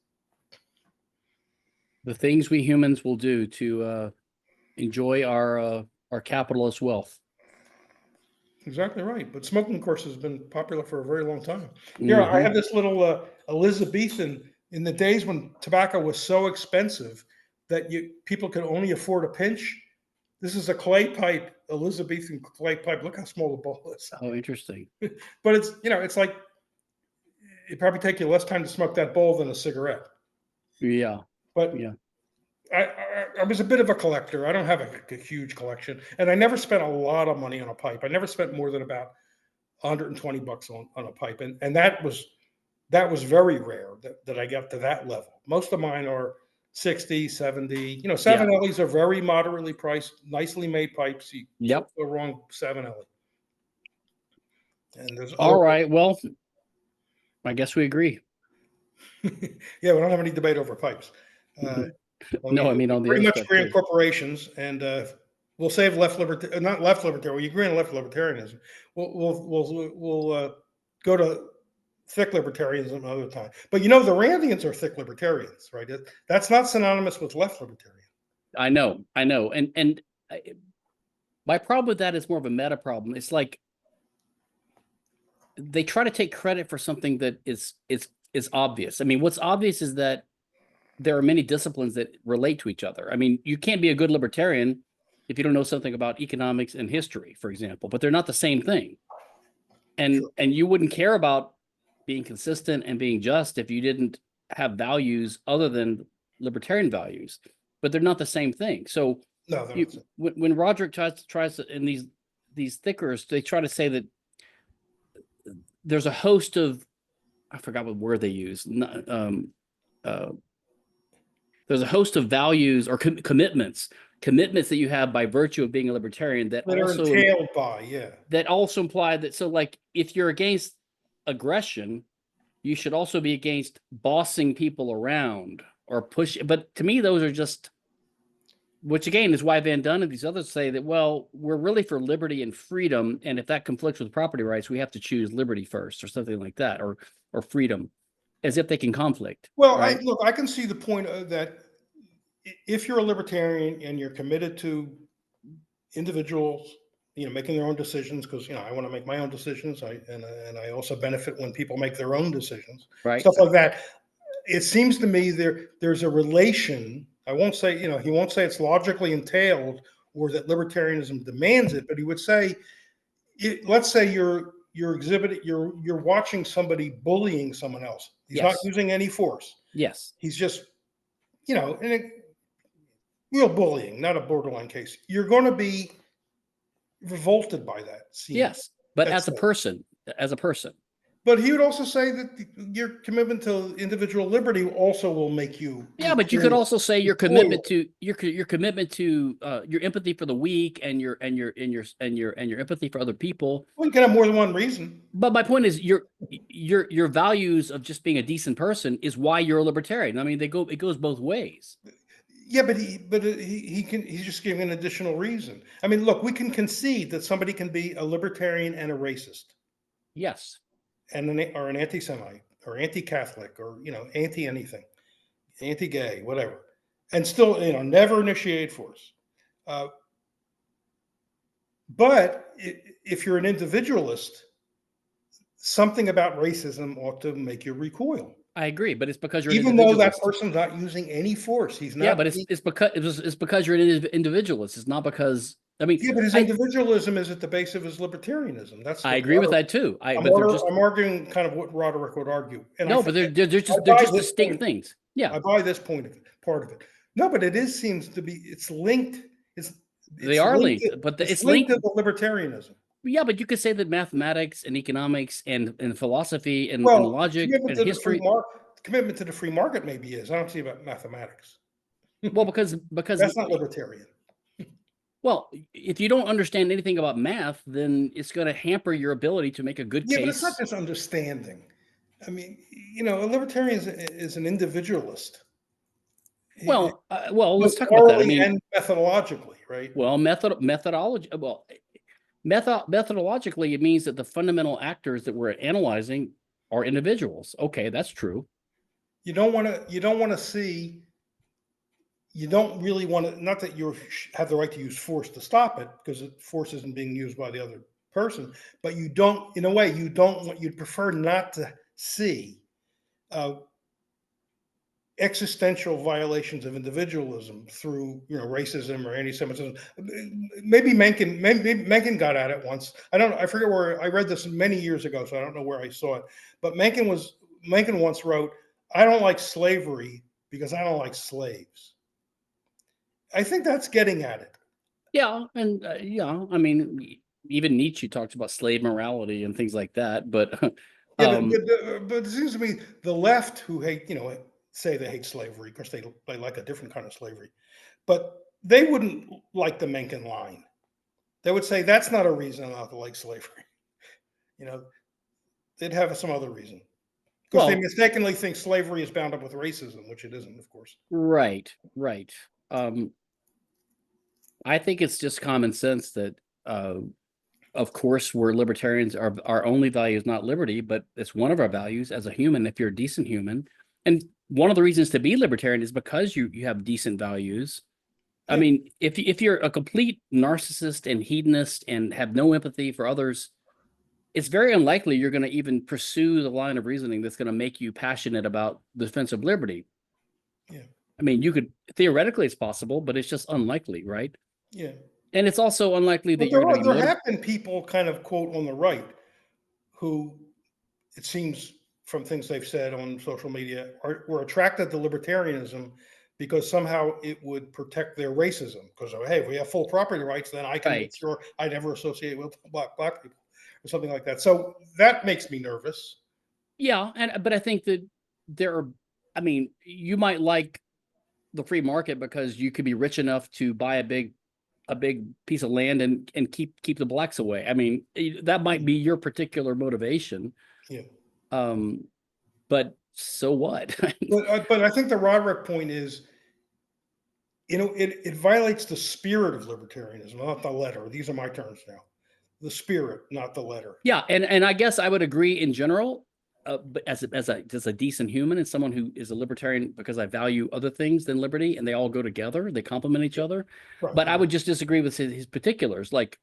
The things we humans will do to enjoy our capitalist wealth. Exactly right. But smoking, of course, has been popular for a very long time. Here, I have this little Elizabethan in the days when tobacco was so expensive that people could only afford a pinch. This is a clay pipe, Elizabethan clay pipe. Look how small the bowl is. Oh, interesting. But it's, it's like, it'd probably take you less time to smoke that bowl than a cigarette. Yeah. But yeah. I was a bit of a collector. I don't have a huge collection, and I never spent a lot of money on a pipe. I never spent more than about $120 on a pipe, and that was very rare that I got to that level. Most of mine are 60, 70. 7Ls are very moderately priced, nicely made pipes. You can't go wrong 7L. And there's all right. Well, I guess we agree. Yeah, we don't have any debate over pipes. No, I mean on the pretty other much agree on corporations, and we'll save not left libertarian. We agree on left libertarianism. We'll go to thick libertarianism another time. But the Randians are thick libertarians, right? That's not synonymous with left libertarian. I know, and my problem with that is more of a meta problem. It's like they try to take credit for something that is obvious. I mean, what's obvious is that there are many disciplines that relate to each other. I mean, you can't be a good libertarian if you don't know something about economics and history, for example, but they're not the same thing. And you wouldn't care about being consistent and being just if you didn't have values other than libertarian values, but they're not the same thing. So when Roderick tries to, in these thickers, they try to say that there's a host of, I forgot what word they use. There's a host of values or commitments that you have by virtue of being a libertarian that also are entailed by, that also imply that, so like if you're against aggression, you should also be against bossing people around or push. But to me, those are just, which again is why Van Dunn and these others say that, well, we're really for liberty and freedom, and if that conflicts with property rights, we have to choose liberty first or something like that, or freedom, as if they can conflict. Well, right? I can see the point that if you're a libertarian and you're committed to individuals, making their own decisions, because I want to make my own decisions, and I also benefit when people make their own decisions, right? Stuff like that. It seems to me there's a relation. I won't say he won't say it's logically entailed or that libertarianism demands it, but he would say, let's say you're watching somebody bullying someone else. He's not using any force. Yes, he's just in a real bullying, not a borderline case. You're going to be revolted by that. Yes, but as a person. But he would also say that your commitment to individual liberty also will make you. Yeah, but you could also say your commitment to your empathy for the weak and your empathy for other people. Well, you can have more than one reason. But my point is, your values of just being a decent person is why you're a libertarian. I mean, it goes both ways. Yeah, but he's just giving an additional reason. I mean, look, we can concede that somebody can be a libertarian and a racist. Yes. And or an anti-Semite or anti-Catholic or anti-anything, anti-gay, whatever, and still never initiate force. But if you're an individualist, something about racism ought to make you recoil. I agree, but it's because you're even though that person's not using any force. He's not. Yeah, but it's because you're an individualist. It's not because. I mean, yeah, but his individualism is at the base of his libertarianism. I agree with that too. I'm arguing kind of what Roderick would argue. And no, but they're just distinct things. Yeah, I buy this part of it. No, but seems to be. It's linked. They are linked, but it's linked to the libertarianism. Yeah, but you could say that mathematics and economics and philosophy and logic and history. Commitment to the free market maybe is. I don't see about mathematics. Well, because that's not libertarian. Well, if you don't understand anything about math, then it's going to hamper your ability to make a good Yeah, but it's not case. just understanding. I mean, a libertarian is an individualist. Well, let's Both talk about that. I morally mean, and methodologically, right? well, methodology. Well, methodologically, it means that the fundamental actors that we're analyzing are individuals. Okay, that's true. You don't want to. You don't want to see. You don't really want to. Not that you have the right to use force to stop it, because force isn't being used by the other person. But you don't. In a way, you don't want. You'd prefer not to see uh, existential violations of individualism through racism or anti-Semitism. Maybe Mencken got at it once. I forget where I read this many years ago, so I don't know where I saw it. But Mencken once wrote, "I don't like slavery because I don't like slaves." I think that's getting at it. Yeah, and yeah, I mean, even Nietzsche talks about slave morality and things like that. But Yeah, but it seems to me the left who hate, say they hate slavery because they like a different kind of slavery, but they wouldn't like the Mencken line. They would say that's not a reason not to like slavery. You know, they'd have some other reason because they well, mistakenly think slavery is bound up with racism, which it isn't, of course. right, right. I think it's just common sense that, of course, we're libertarians. Our only value is not liberty, but it's one of our values as a human. If you're a decent human, and one of the reasons to be libertarian is because you have decent values. I mean, if you're a complete narcissist and hedonist and have no empathy for others, it's very unlikely you're going to even pursue the line of reasoning that's going to make you passionate about the defense of liberty. Yeah. I mean, you could theoretically it's possible, but it's just unlikely, right? Yeah. And it's also unlikely that But you're going to be there motivated. have been people kind of quote on the right who, it seems from things they've said on social media, were attracted to libertarianism because somehow it would protect their racism. Because hey, if we have full property rights, then I can make sure I never associate with black people or something like that. So that makes me nervous. Yeah, but I think that there are. I mean, you might like the free market because you could be rich enough to buy a big piece of land and keep the blacks away. I mean, that might be your particular motivation. Yeah. But so what? But I think the Roderick point is, it violates the spirit of libertarianism, not the letter. These are my terms now. The spirit, not the letter. Yeah, and I guess I would agree in general, but as a decent human and someone who is a libertarian because I value other things than liberty, and they all go together, they complement each other. Right. But I would just disagree with his particulars. Like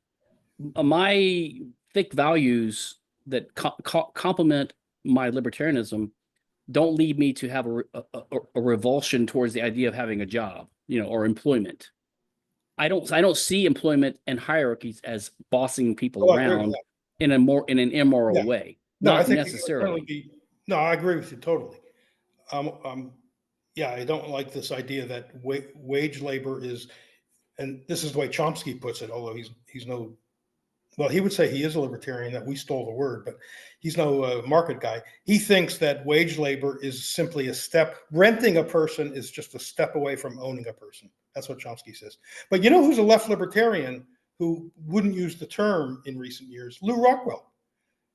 my thick values that complement my libertarianism don't lead me to have a revulsion towards the idea of having a job, or employment. I don't see employment and hierarchies as bossing people around in an immoral way. No, I Not think necessarily. No, I agree with you totally. Yeah, I don't like this idea that wage labor is, and this is the way Chomsky puts it, although he's no, well, he would say he is a libertarian, that we stole the word, but he's no market guy. He thinks that wage labor is simply a step. Renting a person is just a step away from owning a person. That's what Chomsky says. But you know who's a left libertarian who wouldn't use the term in recent years? Lew Rockwell.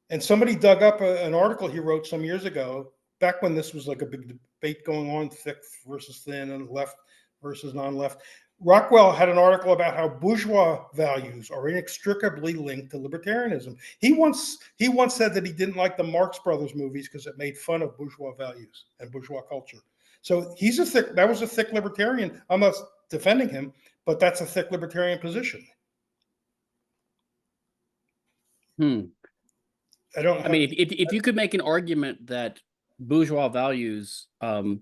And somebody dug up an article he wrote some years ago, back when this was like a big debate going on, thick versus thin and left versus non-left. Rockwell had an article about how bourgeois values are inextricably linked to libertarianism. He once said that he didn't like the Marx Brothers movies because it made fun of bourgeois values and bourgeois culture. So that was a thick libertarian. I'm not defending him, but that's a thick libertarian position. I mean, if you could make an argument that bourgeois values are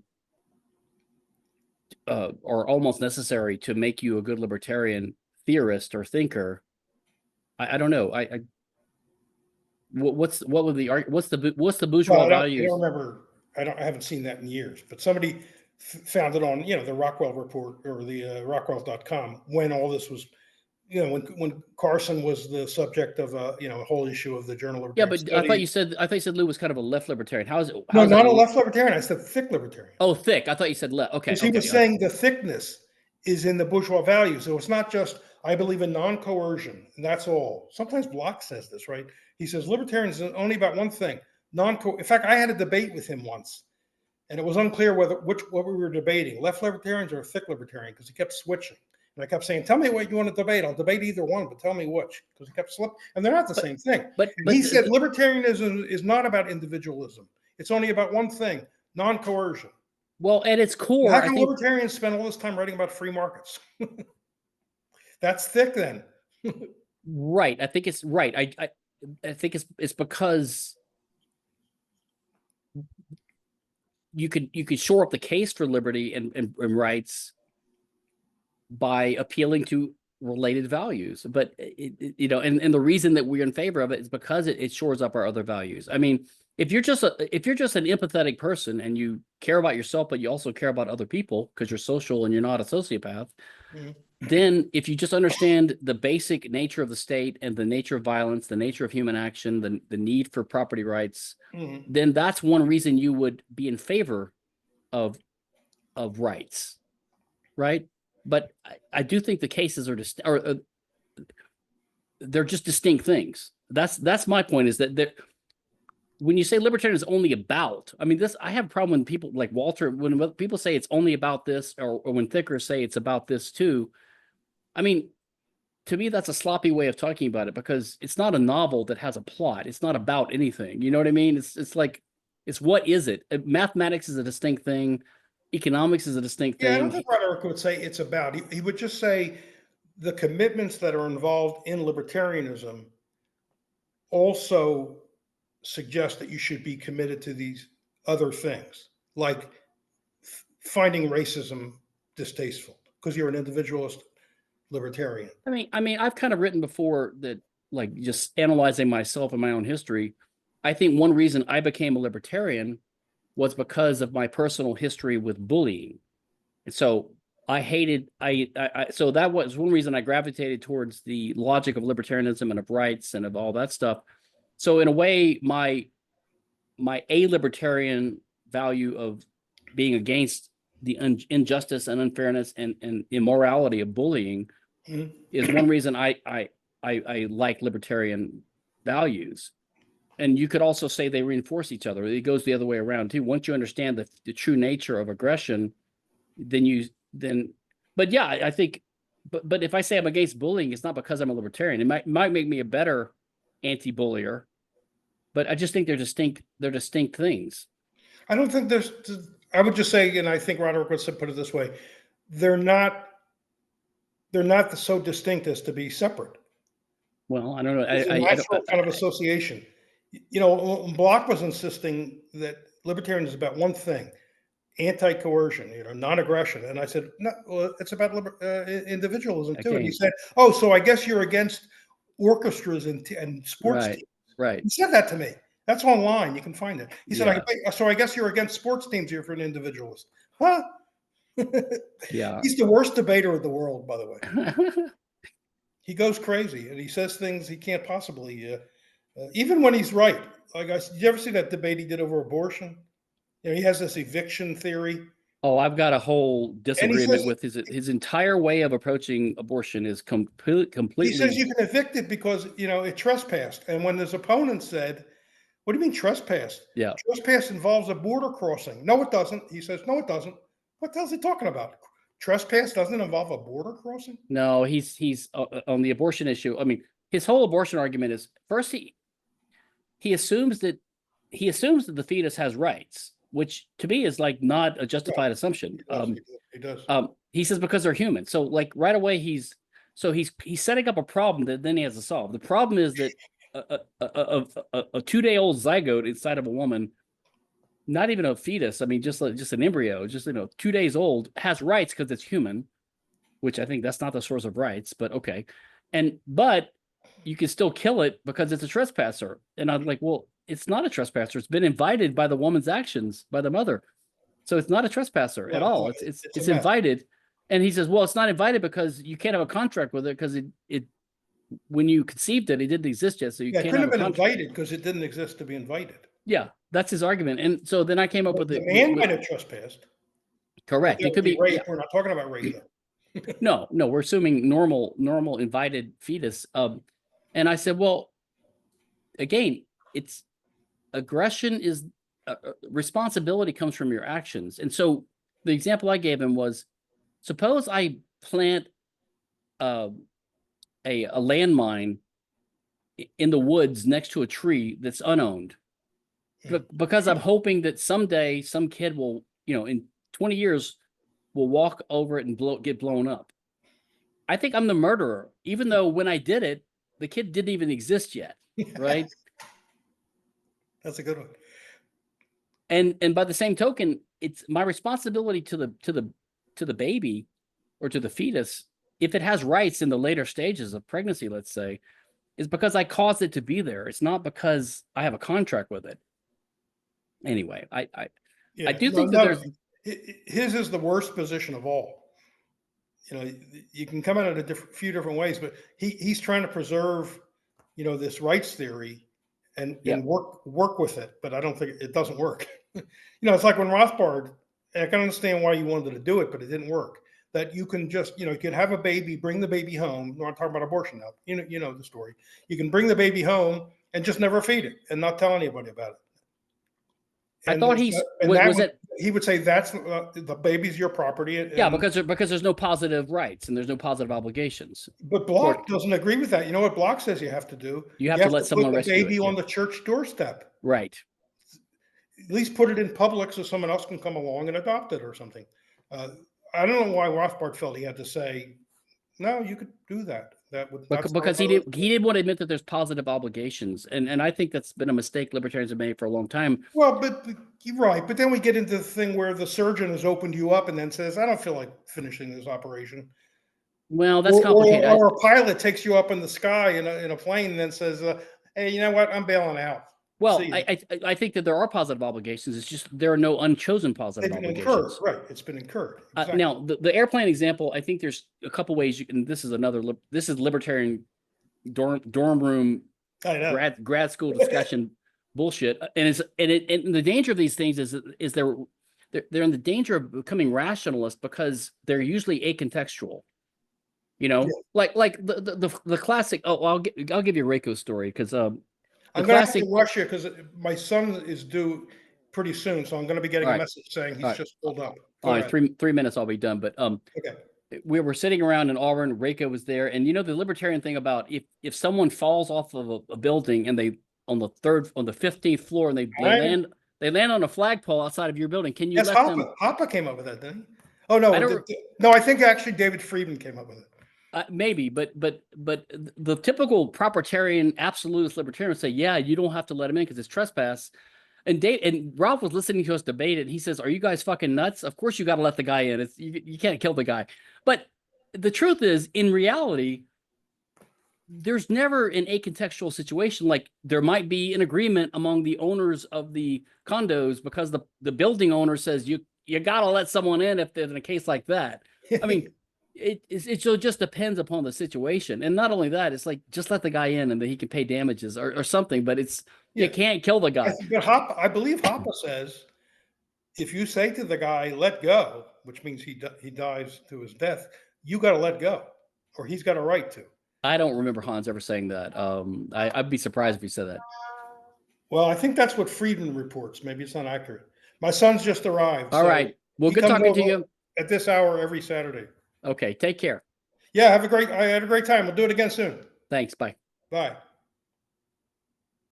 almost necessary to make you a good libertarian theorist or thinker, I don't know. What's the bourgeois values? I don't remember. I haven't seen that in years. But somebody found it on the Rockwell report or the Rockwell.com when all this was. When Carson was the subject of a whole issue of the Journal of Libertarian Studies. I thought you said Lou was kind of a left libertarian. How is it? Not a left libertarian. I said thick libertarian. Oh, thick. I thought you said left. Okay. Because he was saying the thickness is in the bourgeois value. So it's not just, I believe in non-coercion, and that's all. Sometimes Block says this, right? He says libertarians is only about one thing. In fact, I had a debate with him once, and it was unclear what we were debating, left libertarians or thick libertarian, because he kept switching. And I kept saying, tell me what you want to debate. I'll debate either one, but tell me which, because he kept slipping. And they're not the same thing. But he said libertarianism is not about individualism. It's only about one thing, non-coercion. Well, at its core, how can libertarians spend all this time writing about free markets? That's thick then. Right. I think it's right. I think it's because you could shore up the case for liberty and rights by appealing to related values. But you know, and the reason that we're in favor of it is because it shores up our other values. I mean, if you're just an empathetic person and you care about yourself, but you also care about other people because you're social and you're not a sociopath, then if you just understand the basic nature of the state and the nature of violence, the nature of human action, the need for property rights, then that's one reason you would be in favor of rights, right? But I do think the cases are they're just distinct things. That's my point, is that when you say libertarian is only about, I mean, I have a problem when people like Walter, when people say it's only about this, or when thinkers say it's about this too. I mean, to me, that's a sloppy way of talking about it, because it's not a novel that has a plot. It's not about anything. You know what I mean? It's like, what is it? Mathematics is a distinct thing. Economics is a distinct thing. Yeah, I don't think Roderick would say it's about. He would just say the commitments that are involved in libertarianism also suggest that you should be committed to these other things, like finding racism distasteful because you're an individualist libertarian. I mean, I've kind of written before that, like, just analyzing myself and my own history, I think one reason I became a libertarian was because of my personal history with bullying. And so so that was one reason I gravitated towards the logic of libertarianism and of rights and of all that stuff. So in a way, my a-libertarian value of being against the injustice and unfairness and immorality of bullying is one reason I like libertarian values. And you could also say they reinforce each other. It goes the other way around too. Once you understand the true nature of aggression, but yeah, I think, but if I say I'm against bullying, it's not because I'm a libertarian. It might make me a better anti-bullier, but I just think they're distinct things. I don't think I would just say, and I think Roderick would put it this way, they're not so distinct as to be separate. Well, I don't know. It's a natural kind of association. You know, Block was insisting that libertarian is about one thing, anti-coercion, you know, non-aggression. And I said, no, well, it's about individualism too. And he said, oh, so I guess you're against orchestras and sports teams. Right. He said that to me. That's online. You can find it. He said, so I guess you're against sports teams if you're an individualist. Huh? Yeah. He's the worst debater of the world, by the way. He goes crazy and he says things he can't possibly, even when he's right. Like, did you ever see that debate he did over abortion? You know, he has this eviction theory. Oh, I've got a whole disagreement with his entire way of approaching abortion is completely. He says you can evict it because, you know, it trespassed. And when his opponent said, what do you mean trespassed? Yeah. Trespass involves a border crossing. No, it doesn't. He says, no, it doesn't. What the hell is he talking about? Trespass doesn't involve a border crossing? No, he's on the abortion issue. I mean, his whole abortion argument is, first he assumes that the fetus has rights, which to me is like not a justified assumption. He does. He says because they're human. So like right away he's setting up a problem that then he has to solve. The problem is that a 2-day-old zygote inside of a woman, not even a fetus, I mean just an embryo, just 2 days old, has rights because it's human, which I think that's not the source of rights, but okay. But you can still kill it because it's a trespasser. And I'm like, well, it's not a trespasser. It's been invited by the woman's actions, by the mother. So it's not a trespasser at all. It's invited. And he says, well, it's not invited because you can't have a contract with it because it when you conceived it didn't exist yet. So you can't. It couldn't have been invited because it didn't exist to be invited. Yeah, that's his argument. And so then I came up with the man might have trespassed. Correct. It could be rape. We're not talking about rape. No, we're assuming normal invited fetus. And I said, well, again, it's aggression is responsibility comes from your actions. And so the example I gave him was, suppose I plant a landmine in the woods next to a tree that's unowned, but because I'm hoping that someday some kid will, in 20 years, will walk over it and get blown up. I think I'm the murderer, even though when I did it, the kid didn't even exist yet, right? That's a good one. And by the same token, it's my responsibility to the baby or to the fetus, if it has rights in the later stages of pregnancy, let's say, is because I caused it to be there. It's not because I have a contract with it. Anyway, I do think that there's his is the worst position of all. You can come at it a few different ways, but he's trying to preserve, this rights theory and work with it. But I don't think it doesn't work. It's like when Rothbard, and I can understand why you wanted to do it, but it didn't work. That you can just, you could have a baby, bring the baby home. We're not talking about abortion now. You know the story. You can bring the baby home and just never feed it and not tell anybody about it. I thought he would say that's the baby's your property. Because there's no positive rights and there's no positive obligations. But Block doesn't agree with that. You know what Block says you have to do? You have to let someone rescue the baby on the church doorstep. Right. At least put it in public so someone else can come along and adopt it or something. I don't know why Rothbard felt he had to say, no, you could do that. Because he didn't want to admit that there's positive obligations, and I think that's been a mistake libertarians have made for a long time. Well, but you're right. But then we get into the thing where the surgeon has opened you up and then says, "I don't feel like finishing this operation." Well, that's complicated. Or a pilot takes you up in the sky in a plane and then says, "Hey, you know what? I'm bailing out." Well, I think that there are positive obligations. It's just there are no unchosen positive obligations. Incurred, right? It's been incurred. Exactly. Now, the airplane example, I think there's a couple ways you can. This is libertarian dorm room grad school discussion bullshit. And the danger of these things is they're in the danger of becoming rationalist because they're usually acontextual. Like the classic. Oh, I'll give you a Reiko story because I'm going to have to rush you because my son is due pretty soon, so I'm going to be getting a message saying he's just pulled up. All right, 3 minutes, I'll be done. But okay. We were sitting around in Auburn. Reiko was there, and the libertarian thing about if someone falls off of a building and they on the 15th floor and they land on a flagpole outside of your building, can you let them? Hoppe came up with that, didn't he? Oh no, I think actually David Friedman came up with it. Maybe, but the typical proprietarian, absolutist libertarian would say, yeah, you don't have to let him in because it's trespass. And Ralph was listening to us debate it. And he says, "Are you guys fucking nuts? Of course you got to let the guy in. You can't kill the guy." But the truth is, in reality, there's never an acontextual situation. Like there might be an agreement among the owners of the condos because the building owner says you got to let someone in if there's in a case like that. I mean. It just depends upon the situation, and not only that, it's like just let the guy in and then he can pay damages or something. But you can't kill the guy. But I believe Hoppe says if you say to the guy "let go," which means he dies to his death, you got to let go, or he's got a right to. I don't remember Hans ever saying that. I'd be surprised if he said that. Well, I think that's what Friedman reports. Maybe it's not accurate. My son's just arrived. All right. Well, good talking to you. At this hour every Saturday. Okay, take care. Yeah, I had a great time. We'll do it again soon. Thanks. Bye. Bye.